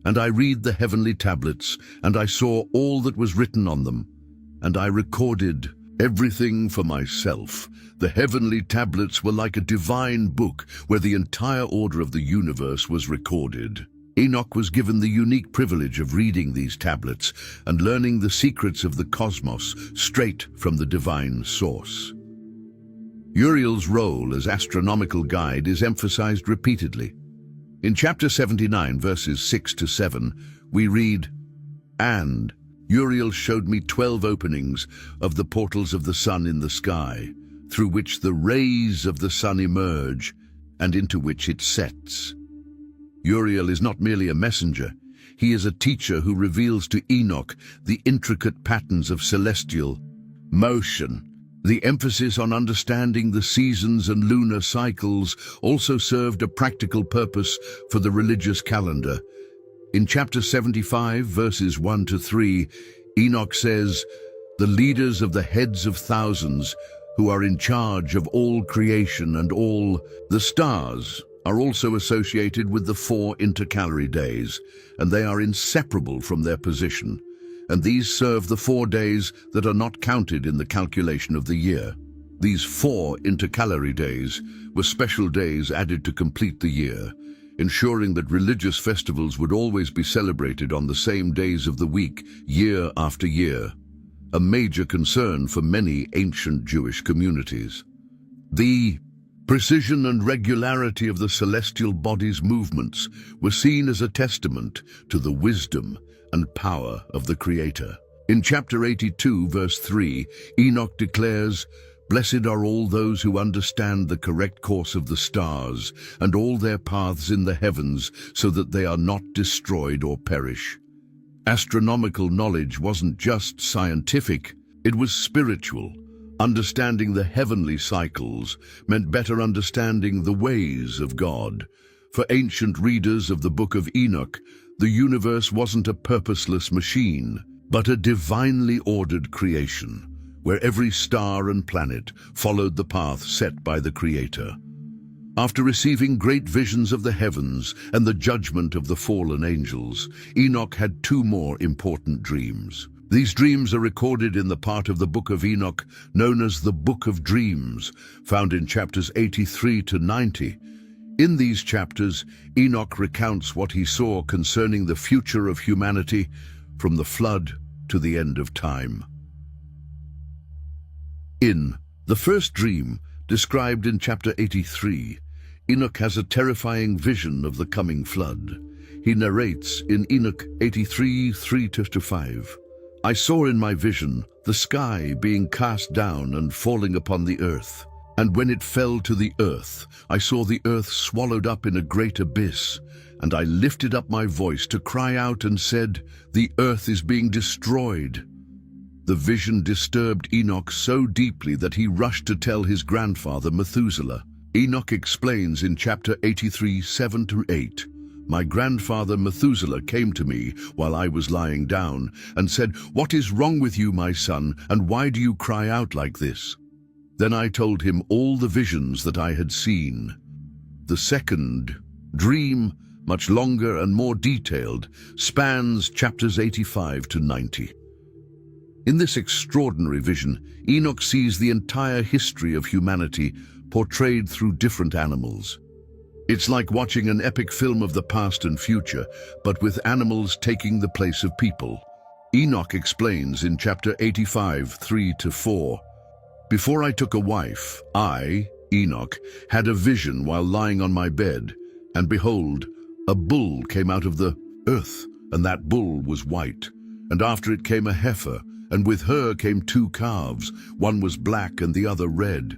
And I read the heavenly tablets, and I saw all that was written on them, and I recorded everything for myself. The heavenly tablets were like a divine book where the entire order of the universe was recorded." Enoch was given the unique privilege of reading these tablets and learning the secrets of the cosmos straight from the divine source. Uriel's role as astronomical guide is emphasized repeatedly. In chapter 79, verses 6 to 7, we read, "And Uriel showed me 12 openings of the portals of the sun in the sky, through which the rays of the sun emerge, and into which it sets." Uriel is not merely a messenger. He is a teacher who reveals to Enoch the intricate patterns of celestial motion. The emphasis on understanding the seasons and lunar cycles also served a practical purpose for the religious calendar. In chapter 75, verses 1 to 3, Enoch says, "The leaders of the heads of thousands, who are in charge of all creation and all the stars, are also associated with the 4 intercalary days, and they are inseparable from their position. And these serve the 4 days that are not counted in the calculation of the year." These 4 intercalary days were special days added to complete the year, ensuring that religious festivals would always be celebrated on the same days of the week, year after year, a major concern for many ancient Jewish communities. The precision and regularity of the celestial body's movements were seen as a testament to the wisdom and power of the Creator. In chapter 82, verse 3, Enoch declares, "Blessed are all those who understand the correct course of the stars and all their paths in the heavens, so that they are not destroyed or perish." Astronomical knowledge wasn't just scientific, it was spiritual. Understanding the heavenly cycles meant better understanding the ways of God. For ancient readers of the Book of Enoch, The universe wasn't a purposeless machine, but a divinely ordered creation, where every star and planet followed the path set by the Creator. After receiving great visions of the heavens and the judgment of the fallen angels, Enoch had two more important dreams. These dreams are recorded in the part of the Book of Enoch known as the Book of Dreams, found in chapters 83 to 90. In these chapters, Enoch recounts what he saw concerning the future of humanity from the flood to the end of time. In the first dream, described in chapter 83, Enoch has a terrifying vision of the coming flood. He narrates in Enoch 83, 3-5, "I saw in my vision the sky being cast down and falling upon the earth. And when it fell to the earth, I saw the earth swallowed up in a great abyss. And I lifted up my voice to cry out and said, 'The earth is being destroyed.' The vision disturbed Enoch so deeply that he rushed to tell his grandfather Methuselah. Enoch explains in chapter 83, 7-8, "My grandfather Methuselah came to me while I was lying down and said, 'What is wrong with you, my son, and why do you cry out like this?' Then I told him all the visions that I had seen." The second dream, much longer and more detailed, spans chapters 85 to 90. In this extraordinary vision, Enoch sees the entire history of humanity portrayed through different animals. It's like watching an epic film of the past and future, but with animals taking the place of people. Enoch explains in chapter 85, 3-4, "Before I took a wife, I, Enoch, had a vision while lying on my bed, and behold, a bull came out of the earth, and that bull was white. And after it came a heifer, and with her came two calves, one was black and the other red."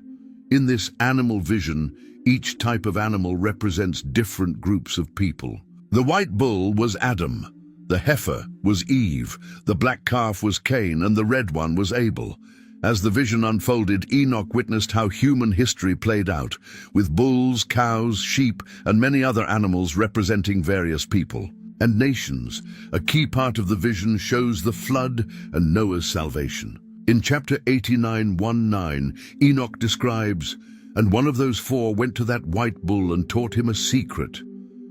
In this animal vision, each type of animal represents different groups of people. The white bull was Adam, the heifer was Eve, the black calf was Cain, and the red one was Abel. As the vision unfolded, Enoch witnessed how human history played out, with bulls, cows, sheep, and many other animals representing various people and nations. A key part of the vision shows the flood and Noah's salvation. In chapter 89, 1-9, Enoch describes, "And one of those four went to that white bull and taught him a secret.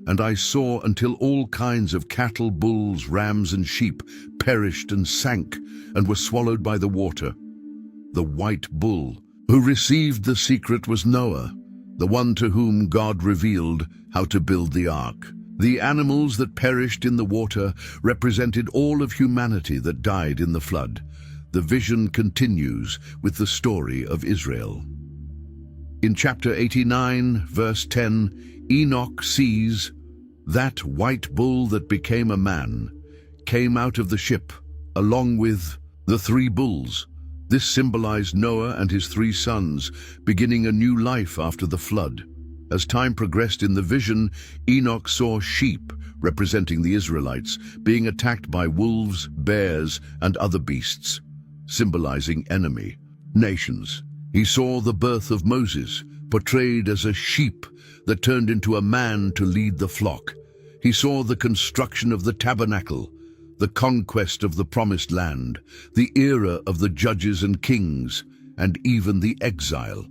And I saw until all kinds of cattle, bulls, rams, and sheep perished and sank and were swallowed by the water. The white bull who received the secret was Noah, the one to whom God revealed how to build the ark. The animals that perished in the water represented all of humanity that died in the flood." The vision continues with the story of Israel. In chapter 89, verse 10, Enoch sees that white bull that became a man came out of the ship along with the three bulls. This symbolized Noah and his three sons beginning a new life after the flood. As time progressed in the vision, Enoch saw sheep, representing the Israelites, being attacked by wolves, bears, and other beasts, symbolizing enemy nations. He saw the birth of Moses, portrayed as a sheep that turned into a man to lead the flock. He saw the construction of the tabernacle, the conquest of the promised land, the era of the judges and kings, and even the exile.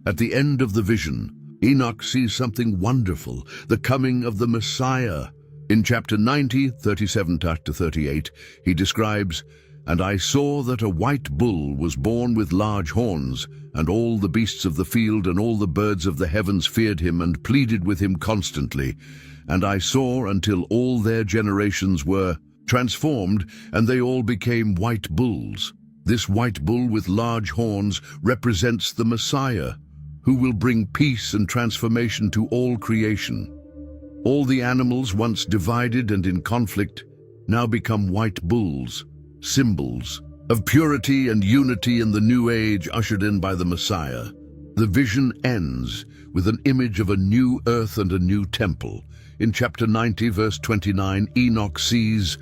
At the end of the vision, Enoch sees something wonderful, the coming of the Messiah. In chapter 90, 37-38, he describes, "And I saw that a white bull was born with large horns, and all the beasts of the field and all the birds of the heavens feared him and pleaded with him constantly. And I saw until all their generations were transformed, and they all became white bulls." This white bull with large horns represents the Messiah, who will bring peace and transformation to all creation. All the animals once divided and in conflict now become white bulls, symbols of purity and unity in the new age ushered in by the Messiah. The vision ends with an image of a new earth and a new temple. In chapter 90, verse 29, Enoch sees,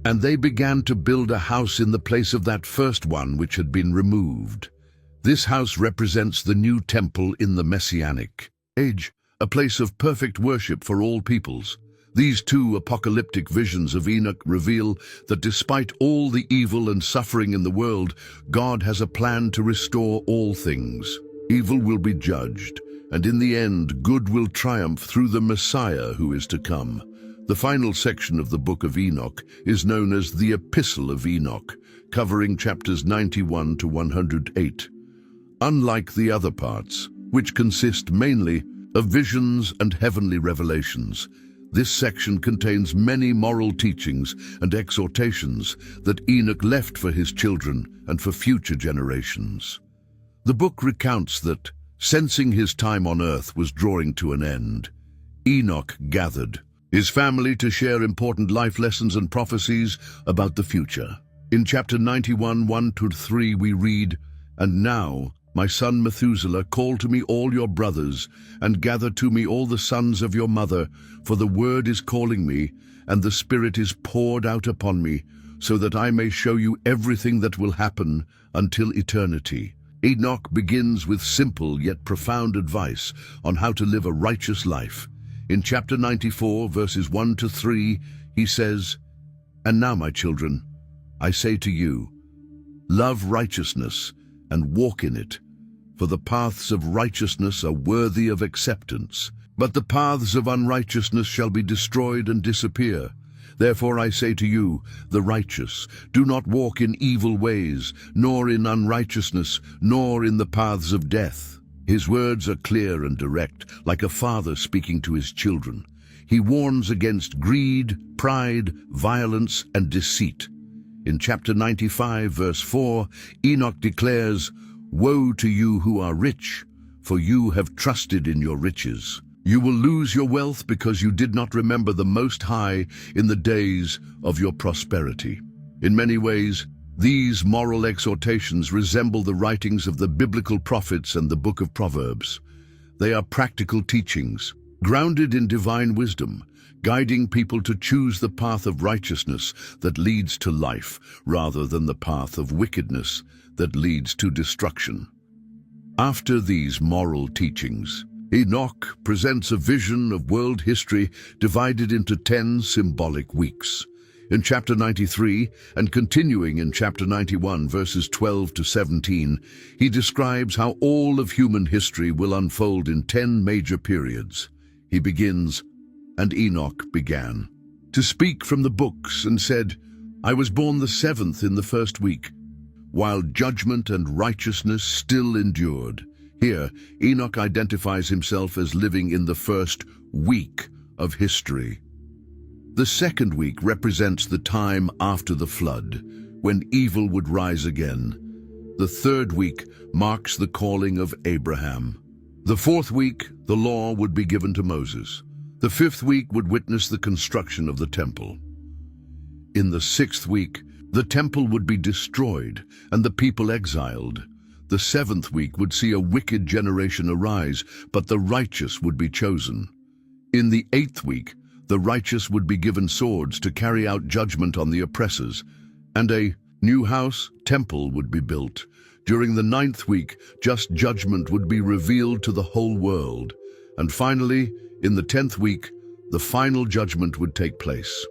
"And they began to build a house in the place of that first one which had been removed." This house represents the new temple in the Messianic age, a place of perfect worship for all peoples. These two apocalyptic visions of Enoch reveal that despite all the evil and suffering in the world, God has a plan to restore all things. Evil will be judged, and in the end, good will triumph through the Messiah who is to come. The final section of the Book of Enoch is known as the Epistle of Enoch, covering chapters 91 to 108. Unlike the other parts, which consist mainly of visions and heavenly revelations, this section contains many moral teachings and exhortations that Enoch left for his children and for future generations. The book recounts that, sensing his time on earth was drawing to an end, Enoch gathered his family to share important life lessons and prophecies about the future. In chapter 91, 1-3, we read, "And now, my son Methuselah, call to me all your brothers, and gather to me all the sons of your mother, for the word is calling me, and the Spirit is poured out upon me, so that I may show you everything that will happen until eternity." Enoch begins with simple yet profound advice on how to live a righteous life. In chapter 94, verses 1-3, he says, "And now, my children, I say to you, love righteousness and walk in it, for the paths of righteousness are worthy of acceptance, but the paths of unrighteousness shall be destroyed and disappear. Therefore I say to you, the righteous, do not walk in evil ways, nor in unrighteousness, nor in the paths of death." His words are clear and direct, like a father speaking to his children. He warns against greed, pride, violence, and deceit. In chapter 95, verse 4, Enoch declares, "Woe to you who are rich, for you have trusted in your riches. You will lose your wealth because you did not remember the Most High in the days of your prosperity." In many ways, these moral exhortations resemble the writings of the biblical prophets and the Book of Proverbs. They are practical teachings, grounded in divine wisdom, guiding people to choose the path of righteousness that leads to life, rather than the path of wickedness that leads to destruction. After these moral teachings, Enoch presents a vision of world history divided into 10 symbolic weeks. In chapter 93, and continuing in chapter 91, verses 12-17, he describes how all of human history will unfold in 10 major periods. He begins, "And Enoch began to speak from the books and said, I was born the 7th in the 1st week, while judgment and righteousness still endured." Here, Enoch identifies himself as living in the 1st week of history. The 2nd week represents the time after the flood, when evil would rise again. The 3rd week marks the calling of Abraham. The 4th week, the law would be given to Moses. The 5th week would witness the construction of the temple. In the 6th week, the temple would be destroyed and the people exiled. The 7th week would see a wicked generation arise, but the righteous would be chosen. In the 8th week, the righteous would be given swords to carry out judgment on the oppressors, and a new house, temple, would be built. During the 9th week, just judgment would be revealed to the whole world. And finally, in the 10th week, the final judgment would take place.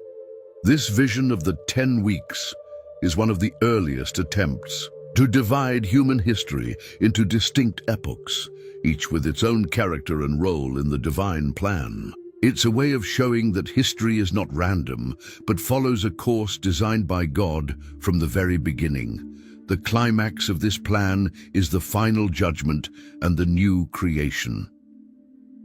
This vision of the 10 weeks is one of the earliest attempts to divide human history into distinct epochs, each with its own character and role in the divine plan. It's a way of showing that history is not random, but follows a course designed by God from the very beginning. The climax of this plan is the final judgment and the new creation.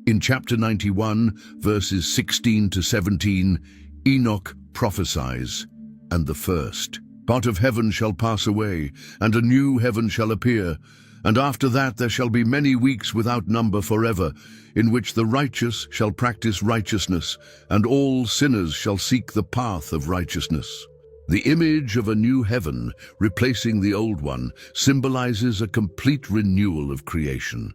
In chapter 91, verses 16-17, Enoch prophesies, "And the first part of heaven shall pass away, and a new heaven shall appear. And after that there shall be many weeks without number forever, in which the righteous shall practice righteousness, and all sinners shall seek the path of righteousness." The image of a new heaven, replacing the old one, symbolizes a complete renewal of creation.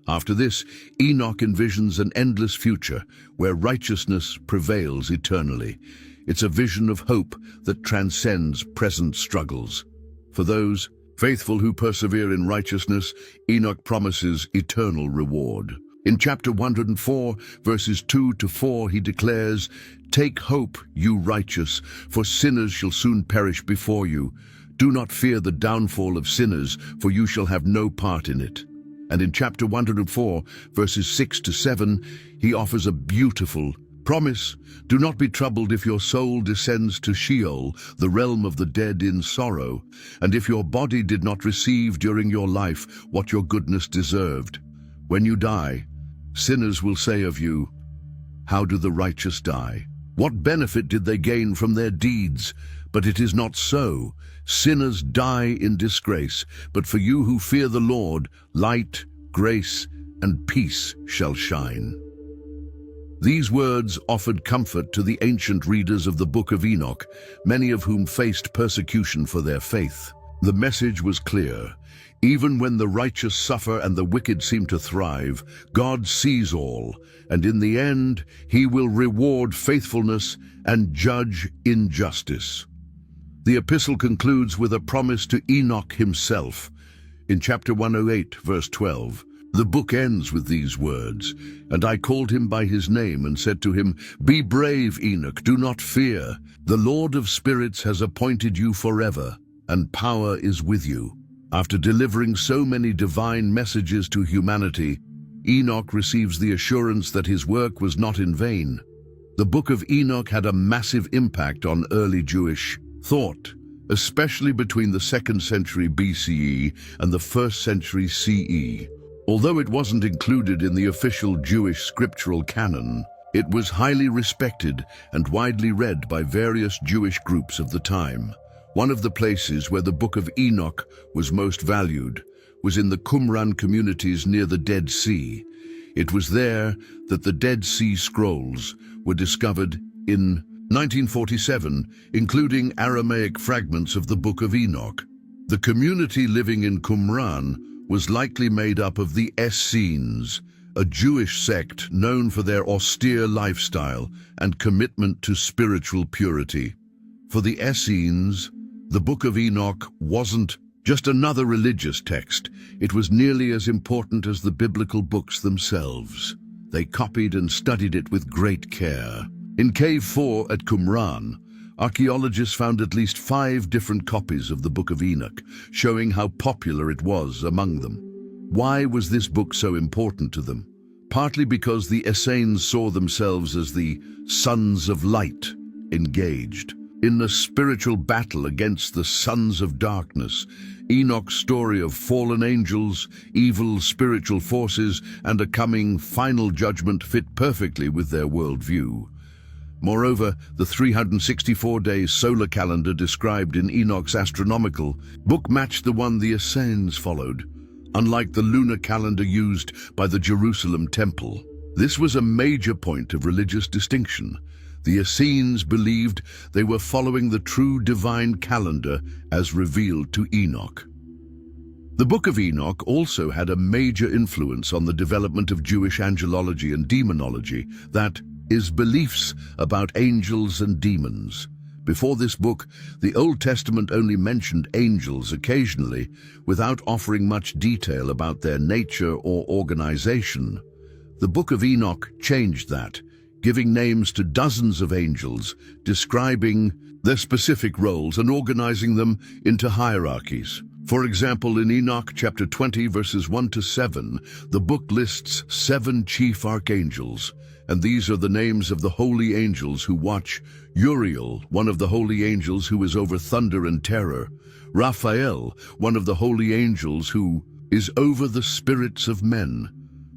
After this, Enoch envisions an endless future where righteousness prevails eternally. It's a vision of hope that transcends present struggles. For those faithful who persevere in righteousness, Enoch promises eternal reward. In chapter 104, verses 2 to 4, he declares, "Take hope, you righteous, for sinners shall soon perish before you. Do not fear the downfall of sinners, for you shall have no part in it." And in chapter 104, verses 6 to 7, he offers a beautiful promise. "Do not be troubled if your soul descends to Sheol, the realm of the dead, in sorrow, and if your body did not receive during your life what your goodness deserved. When you die, sinners will say of you, 'How do the righteous die? What benefit did they gain from their deeds?' But it is not so. Sinners die in disgrace, but for you who fear the Lord, light, grace, and peace shall shine." These words offered comfort to the ancient readers of the Book of Enoch, many of whom faced persecution for their faith. The message was clear. Even when the righteous suffer and the wicked seem to thrive, God sees all, and in the end, he will reward faithfulness and judge injustice. The epistle concludes with a promise to Enoch himself. In chapter 108, verse 12, the book ends with these words, "And I called him by his name and said to him, 'Be brave, Enoch, do not fear. The Lord of spirits has appointed you forever, and power is with you.'" After delivering so many divine messages to humanity, Enoch receives the assurance that his work was not in vain. The Book of Enoch had a massive impact on early Jewish thought, especially between the 2nd century BCE and the 1st century CE. Although it wasn't included in the official Jewish scriptural canon, it was highly respected and widely read by various Jewish groups of the time. One of the places where the Book of Enoch was most valued was in the Qumran communities near the Dead Sea. It was there that the Dead Sea Scrolls were discovered in 1947, including Aramaic fragments of the Book of Enoch. The community living in Qumran was likely made up of the Essenes, a Jewish sect known for their austere lifestyle and commitment to spiritual purity. For the Essenes, the Book of Enoch wasn't just another religious text. It was nearly as important as the biblical books themselves. They copied and studied it with great care. In Cave 4 at Qumran, archaeologists found at least 5 different copies of the Book of Enoch, showing how popular it was among them. Why was this book so important to them? Partly because the Essenes saw themselves as the sons of light, engaged in the spiritual battle against the sons of darkness. Enoch's story of fallen angels, evil spiritual forces, and a coming final judgment fit perfectly with their worldview. Moreover, the 364-day solar calendar described in Enoch's astronomical book matched the one the Essenes followed, unlike the lunar calendar used by the Jerusalem temple. This was a major point of religious distinction. The Essenes believed they were following the true divine calendar as revealed to Enoch. The Book of Enoch also had a major influence on the development of Jewish angelology and demonology, that is, beliefs about angels and demons. Before this book, the Old Testament only mentioned angels occasionally, without offering much detail about their nature or organization. The Book of Enoch changed that, giving names to dozens of angels, describing their specific roles and organizing them into hierarchies. For example, in Enoch chapter 20, verses 1 to 7, the book lists 7 chief archangels, and these are the names of the holy angels who watch: Uriel, one of the holy angels who is over thunder and terror; Raphael, one of the holy angels who is over the spirits of men;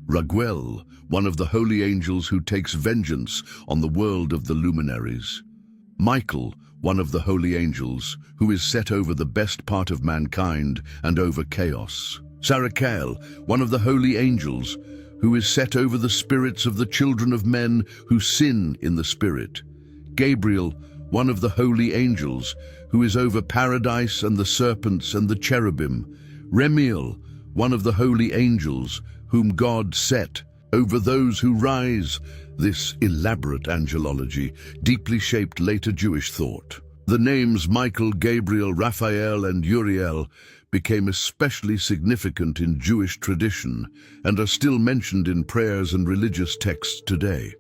Raguel, one of the holy angels who takes vengeance on the world of the luminaries; Michael, one of the holy angels who is set over the best part of mankind and over chaos; Sarachael, one of the holy angels who is set over the spirits of the children of men who sin in the spirit; Gabriel, one of the holy angels who is over paradise and the serpents and the cherubim; Remiel, one of the holy angels whom God set over those who rise. This elaborate angelology deeply shaped later Jewish thought. The names Michael, Gabriel, Raphael, and Uriel became especially significant in Jewish tradition and are still mentioned in prayers and religious texts today.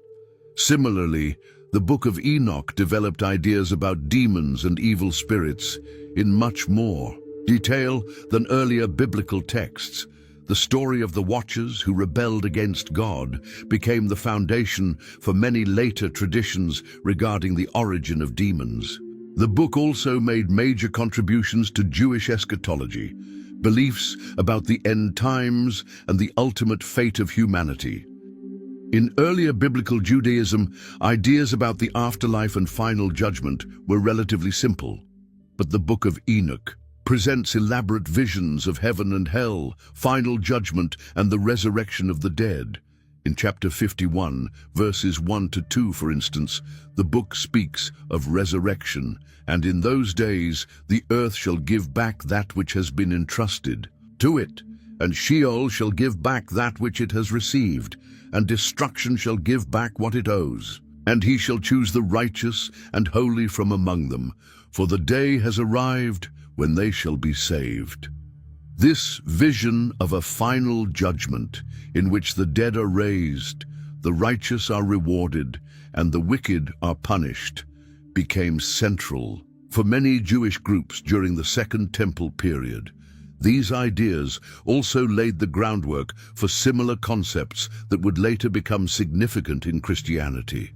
Similarly, the Book of Enoch developed ideas about demons and evil spirits in much more detail than earlier biblical texts. The story of the Watchers who rebelled against God became the foundation for many later traditions regarding the origin of demons. The book also made major contributions to Jewish eschatology, beliefs about the end times and the ultimate fate of humanity. In earlier biblical Judaism, ideas about the afterlife and final judgment were relatively simple, but the Book of Enoch presents elaborate visions of heaven and hell, final judgment, and the resurrection of the dead. In chapter 51, verses 1 to 2, for instance, the book speaks of resurrection, and in those days the earth shall give back that which has been entrusted to it, and Sheol shall give back that which it has received, and destruction shall give back what it owes. And he shall choose the righteous and holy from among them, for the day has arrived when they shall be saved. This vision of a final judgment in which the dead are raised, the righteous are rewarded, and the wicked are punished, became central for many Jewish groups during the Second Temple period. These ideas also laid the groundwork for similar concepts that would later become significant in Christianity.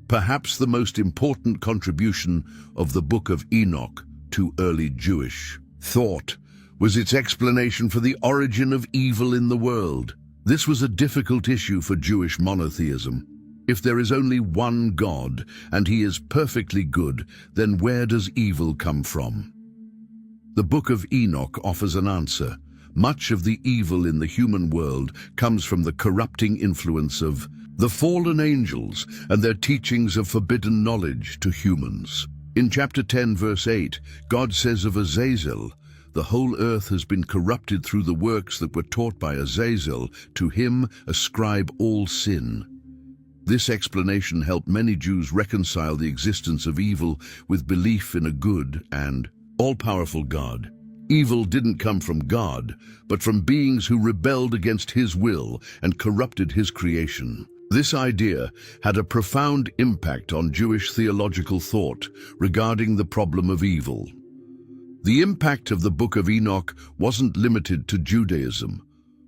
Perhaps the most important contribution of the Book of Enoch to early Jewish thought was its explanation for the origin of evil in the world. This was a difficult issue for Jewish monotheism. If there is only one God, and he is perfectly good, then where does evil come from? The Book of Enoch offers an answer. Much of the evil in the human world comes from the corrupting influence of the fallen angels and their teachings of forbidden knowledge to humans. In chapter 10, verse 8, God says of Azazel, "The whole earth has been corrupted through the works that were taught by Azazel. To him ascribe all sin." This explanation helped many Jews reconcile the existence of evil with belief in a good and all-powerful God. Evil didn't come from God, but from beings who rebelled against his will and corrupted his creation. This idea had a profound impact on Jewish theological thought regarding the problem of evil. The impact of the Book of Enoch wasn't limited to Judaism.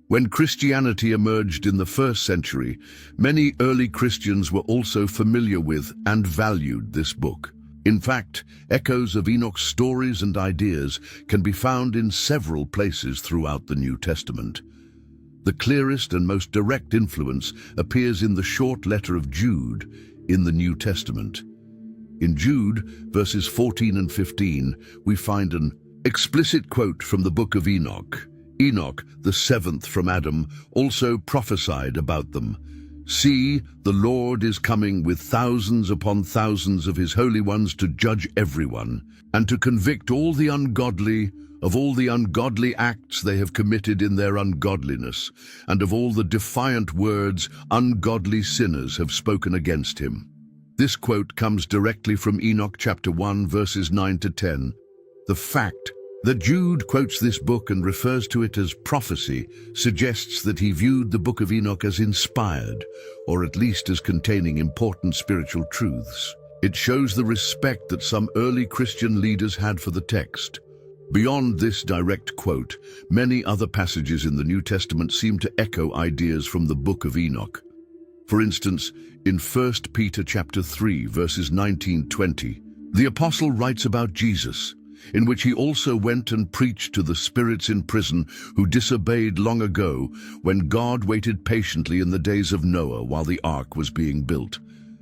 When Christianity emerged in the 1st century, many early Christians were also familiar with and valued this book. In fact, echoes of Enoch's stories and ideas can be found in several places throughout the New Testament. The clearest and most direct influence appears in the short letter of Jude in the New Testament. In Jude, verses 14 and 15, we find an explicit quote from the Book of Enoch. Enoch, the 7th from Adam, also prophesied about them. "See, the Lord is coming with thousands upon thousands of his holy ones to judge everyone, and to convict all the ungodly of all the ungodly acts they have committed in their ungodliness, and of all the defiant words ungodly sinners have spoken against him." This quote comes directly from Enoch chapter 1, verses 9 to 10. The fact that Jude quotes this book and refers to it as prophecy suggests that he viewed the Book of Enoch as inspired, or at least as containing important spiritual truths. It shows the respect that some early Christian leaders had for the text. Beyond this direct quote, many other passages in the New Testament seem to echo ideas from the Book of Enoch. For instance, in 1 Peter chapter 3, verses 19-20, the apostle writes about Jesus, in which he also went and preached to the spirits in prison who disobeyed long ago, when God waited patiently in the days of Noah while the ark was being built.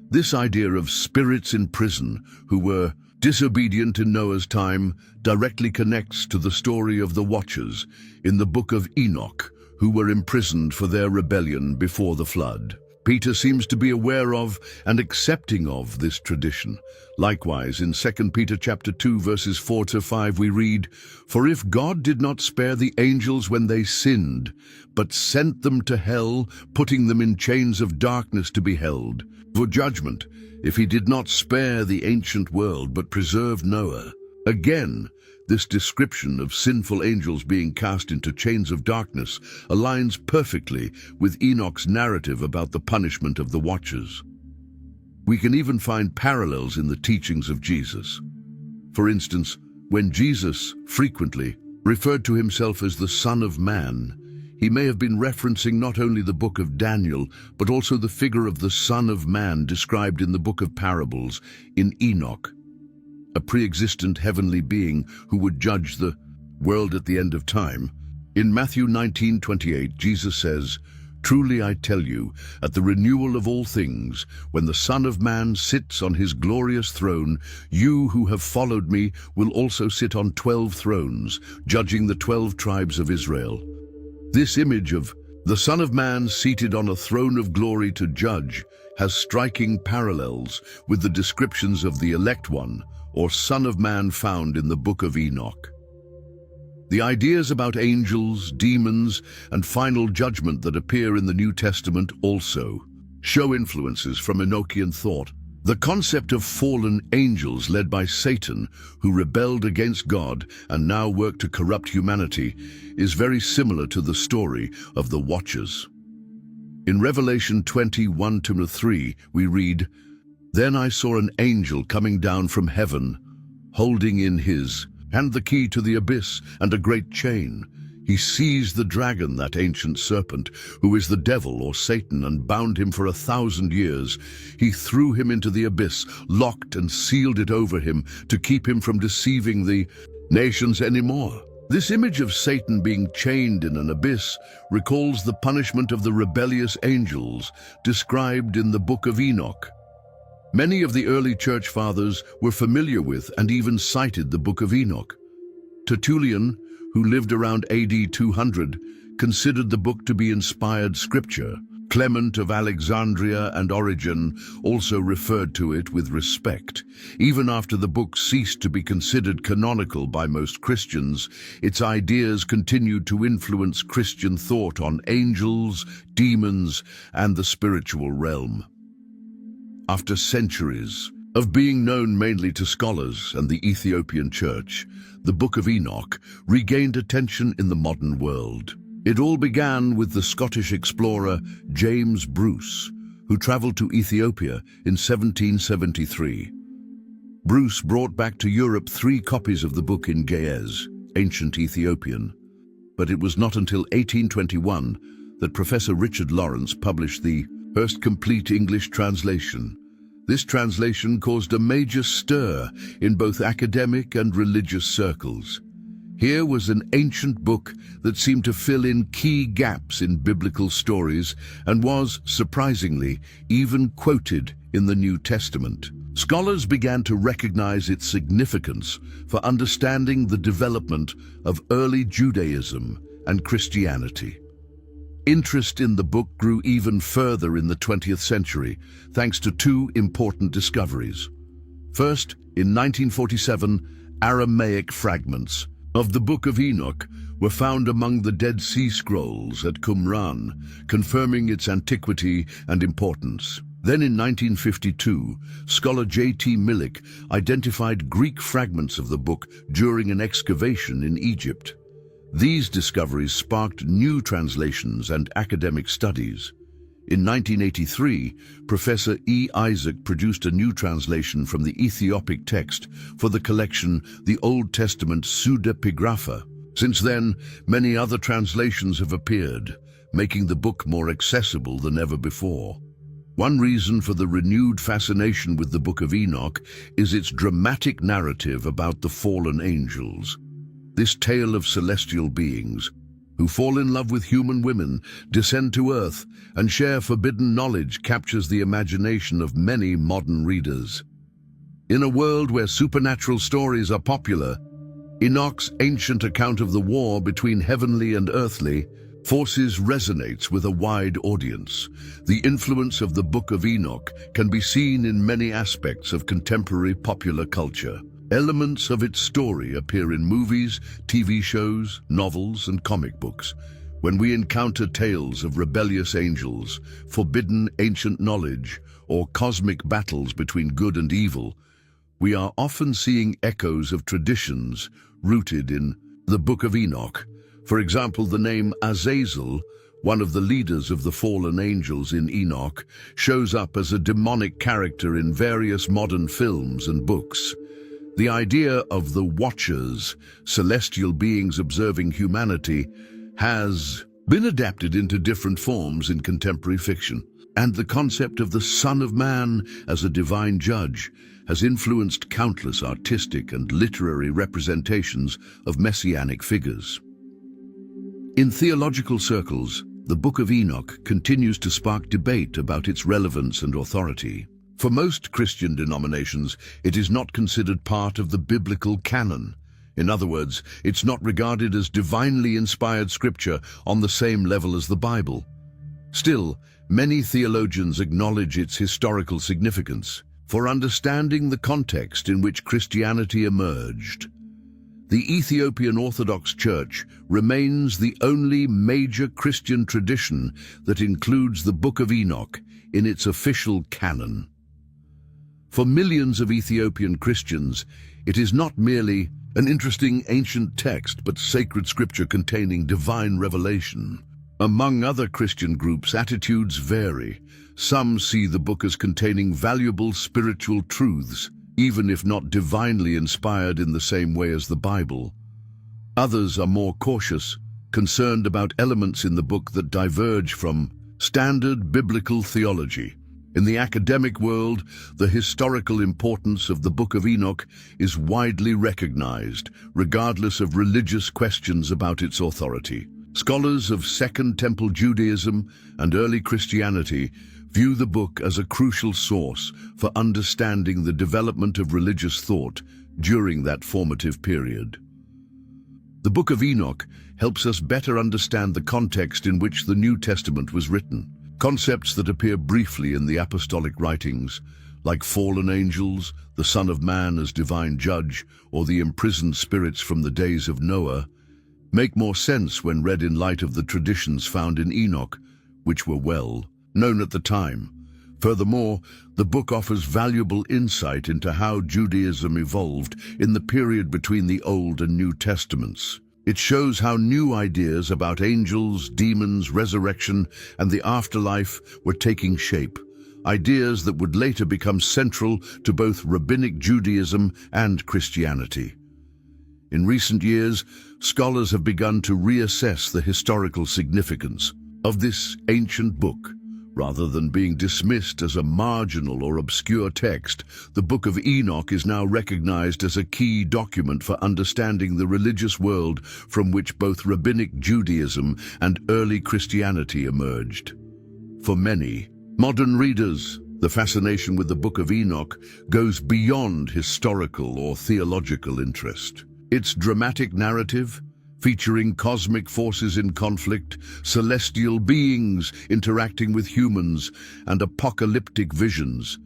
This idea of spirits in prison who were disobedient in Noah's time directly connects to the story of the Watchers in the Book of Enoch, who were imprisoned for their rebellion before the flood. Peter seems to be aware of and accepting of this tradition. Likewise, in 2 Peter chapter 2, verses 4 to 5, we read, "For if God did not spare the angels when they sinned, but sent them to hell, putting them in chains of darkness to be held for judgment, if he did not spare the ancient world, but preserved Noah." Again, this description of sinful angels being cast into chains of darkness aligns perfectly with Enoch's narrative about the punishment of the watchers. We can even find parallels in the teachings of Jesus. For instance, when Jesus frequently referred to himself as the Son of Man, he may have been referencing not only the book of Daniel, but also the figure of the Son of Man described in the book of parables in Enoch, a pre-existent heavenly being who would judge the world at the end of time. In Matthew 19:28, Jesus says, "Truly I tell you, at the renewal of all things, when the Son of Man sits on his glorious throne, you who have followed me will also sit on 12 thrones, judging the 12 tribes of Israel." This image of the Son of Man seated on a throne of glory to judge has striking parallels with the descriptions of the elect one, or Son of Man, found in the Book of Enoch. The ideas about angels, demons, and final judgment that appear in the New Testament also show influences from Enochian thought. The concept of fallen angels led by Satan, who rebelled against God and now work to corrupt humanity, is very similar to the story of the Watchers. In Revelation 21:3, we read, "Then I saw an angel coming down from heaven, holding in his hand the key to the abyss and a great chain. He seized the dragon, that ancient serpent, who is the devil or Satan, and bound him for 1,000 years. He threw him into the abyss, locked and sealed it over him to keep him from deceiving the nations anymore." This image of Satan being chained in an abyss recalls the punishment of the rebellious angels described in the Book of Enoch. Many of the early church fathers were familiar with and even cited the Book of Enoch. Tertullian, who lived around AD 200, considered the book to be inspired scripture. Clement of Alexandria and Origen also referred to it with respect. Even after the book ceased to be considered canonical by most Christians, its ideas continued to influence Christian thought on angels, demons, and the spiritual realm. After centuries of being known mainly to scholars and the Ethiopian church, the Book of Enoch regained attention in the modern world. It all began with the Scottish explorer James Bruce, who traveled to Ethiopia in 1773. Bruce brought back to Europe 3 copies of the book in Ge'ez, ancient Ethiopian. But it was not until 1821 that Professor Richard Lawrence published the first complete English translation. This translation caused a major stir in both academic and religious circles. Here was an ancient book that seemed to fill in key gaps in biblical stories and was, surprisingly, even quoted in the New Testament. Scholars began to recognize its significance for understanding the development of early Judaism and Christianity. Interest in the book grew even further in the 20th century, thanks to 2 important discoveries. First, in 1947, Aramaic fragments of the Book of Enoch were found among the Dead Sea Scrolls at Qumran, confirming its antiquity and importance. Then in 1952, scholar J.T. Millick identified Greek fragments of the book during an excavation in Egypt. These discoveries sparked new translations and academic studies. In 1983, Professor E. Isaac produced a new translation from the Ethiopic text for the collection The Old Testament Pseudepigrapha. Since then, many other translations have appeared, making the book more accessible than ever before. One reason for the renewed fascination with the Book of Enoch is its dramatic narrative about the fallen angels. This tale of celestial beings who fall in love with human women, descend to earth, and share forbidden knowledge captures the imagination of many modern readers. In a world where supernatural stories are popular, Enoch's ancient account of the war between heavenly and earthly Forces resonates with a wide audience. The influence of the Book of Enoch can be seen in many aspects of contemporary popular culture. Elements of its story appear in movies, TV shows, novels, and comic books. When we encounter tales of rebellious angels, forbidden ancient knowledge, or cosmic battles between good and evil, we are often seeing echoes of traditions rooted in the Book of Enoch. For example, the name Azazel, one of the leaders of the fallen angels in Enoch, shows up as a demonic character in various modern films and books. The idea of the Watchers, celestial beings observing humanity, has been adapted into different forms in contemporary fiction, and the concept of the Son of Man as a divine judge has influenced countless artistic and literary representations of messianic figures. In theological circles, the Book of Enoch continues to spark debate about its relevance and authority. For most Christian denominations, it is not considered part of the biblical canon. In other words, it's not regarded as divinely inspired scripture on the same level as the Bible. Still, many theologians acknowledge its historical significance for understanding the context in which Christianity emerged. The Ethiopian Orthodox Church remains the only major Christian tradition that includes the Book of Enoch in its official canon. For millions of Ethiopian Christians, it is not merely an interesting ancient text, but sacred scripture containing divine revelation. Among other Christian groups, attitudes vary. Some see the book as containing valuable spiritual truths, even if not divinely inspired in the same way as the Bible. Others are more cautious, concerned about elements in the book that diverge from standard biblical theology. In the academic world, the historical importance of the Book of Enoch is widely recognized, regardless of religious questions about its authority. Scholars of Second Temple Judaism and early Christianity view the book as a crucial source for understanding the development of religious thought during that formative period. The Book of Enoch helps us better understand the context in which the New Testament was written. Concepts that appear briefly in the apostolic writings, like fallen angels, the Son of Man as divine judge, or the imprisoned spirits from the days of Noah, make more sense when read in light of the traditions found in Enoch, which were well known at the time. Furthermore, the book offers valuable insight into how Judaism evolved in the period between the Old and New Testaments. It shows how new ideas about angels, demons, resurrection, and the afterlife were taking shape, ideas that would later become central to both rabbinic Judaism and Christianity. In recent years, scholars have begun to reassess the historical significance of this ancient book. Rather than being dismissed as a marginal or obscure text, the Book of Enoch is now recognized as a key document for understanding the religious world from which both rabbinic Judaism and early Christianity emerged. For many modern readers, the fascination with the Book of Enoch goes beyond historical or theological interest. Its dramatic narrative, featuring cosmic forces in conflict, celestial beings interacting with humans, and apocalyptic visions,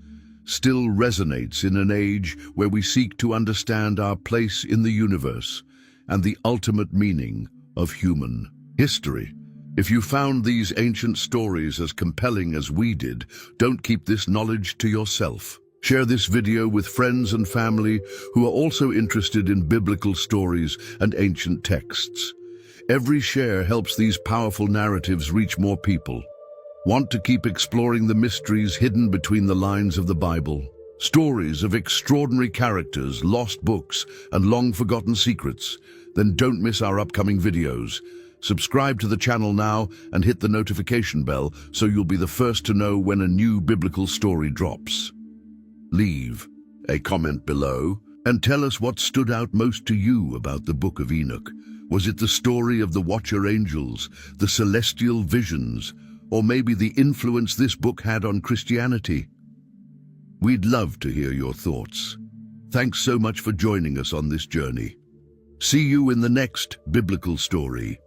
still resonates in an age where we seek to understand our place in the universe and the ultimate meaning of human history. If you found these ancient stories as compelling as we did, don't keep this knowledge to yourself. Share this video with friends and family who are also interested in biblical stories and ancient texts. Every share helps these powerful narratives reach more people. Want to keep exploring the mysteries hidden between the lines of the Bible? Stories of extraordinary characters, lost books, and long-forgotten secrets? Then don't miss our upcoming videos. Subscribe to the channel now and hit the notification bell so you'll be the first to know when a new biblical story drops. Leave a comment below and tell us what stood out most to you about the Book of Enoch. Was it the story of the Watcher angels, the celestial visions, or maybe the influence this book had on Christianity? We'd love to hear your thoughts. Thanks so much for joining us on this journey. See you in the next biblical story.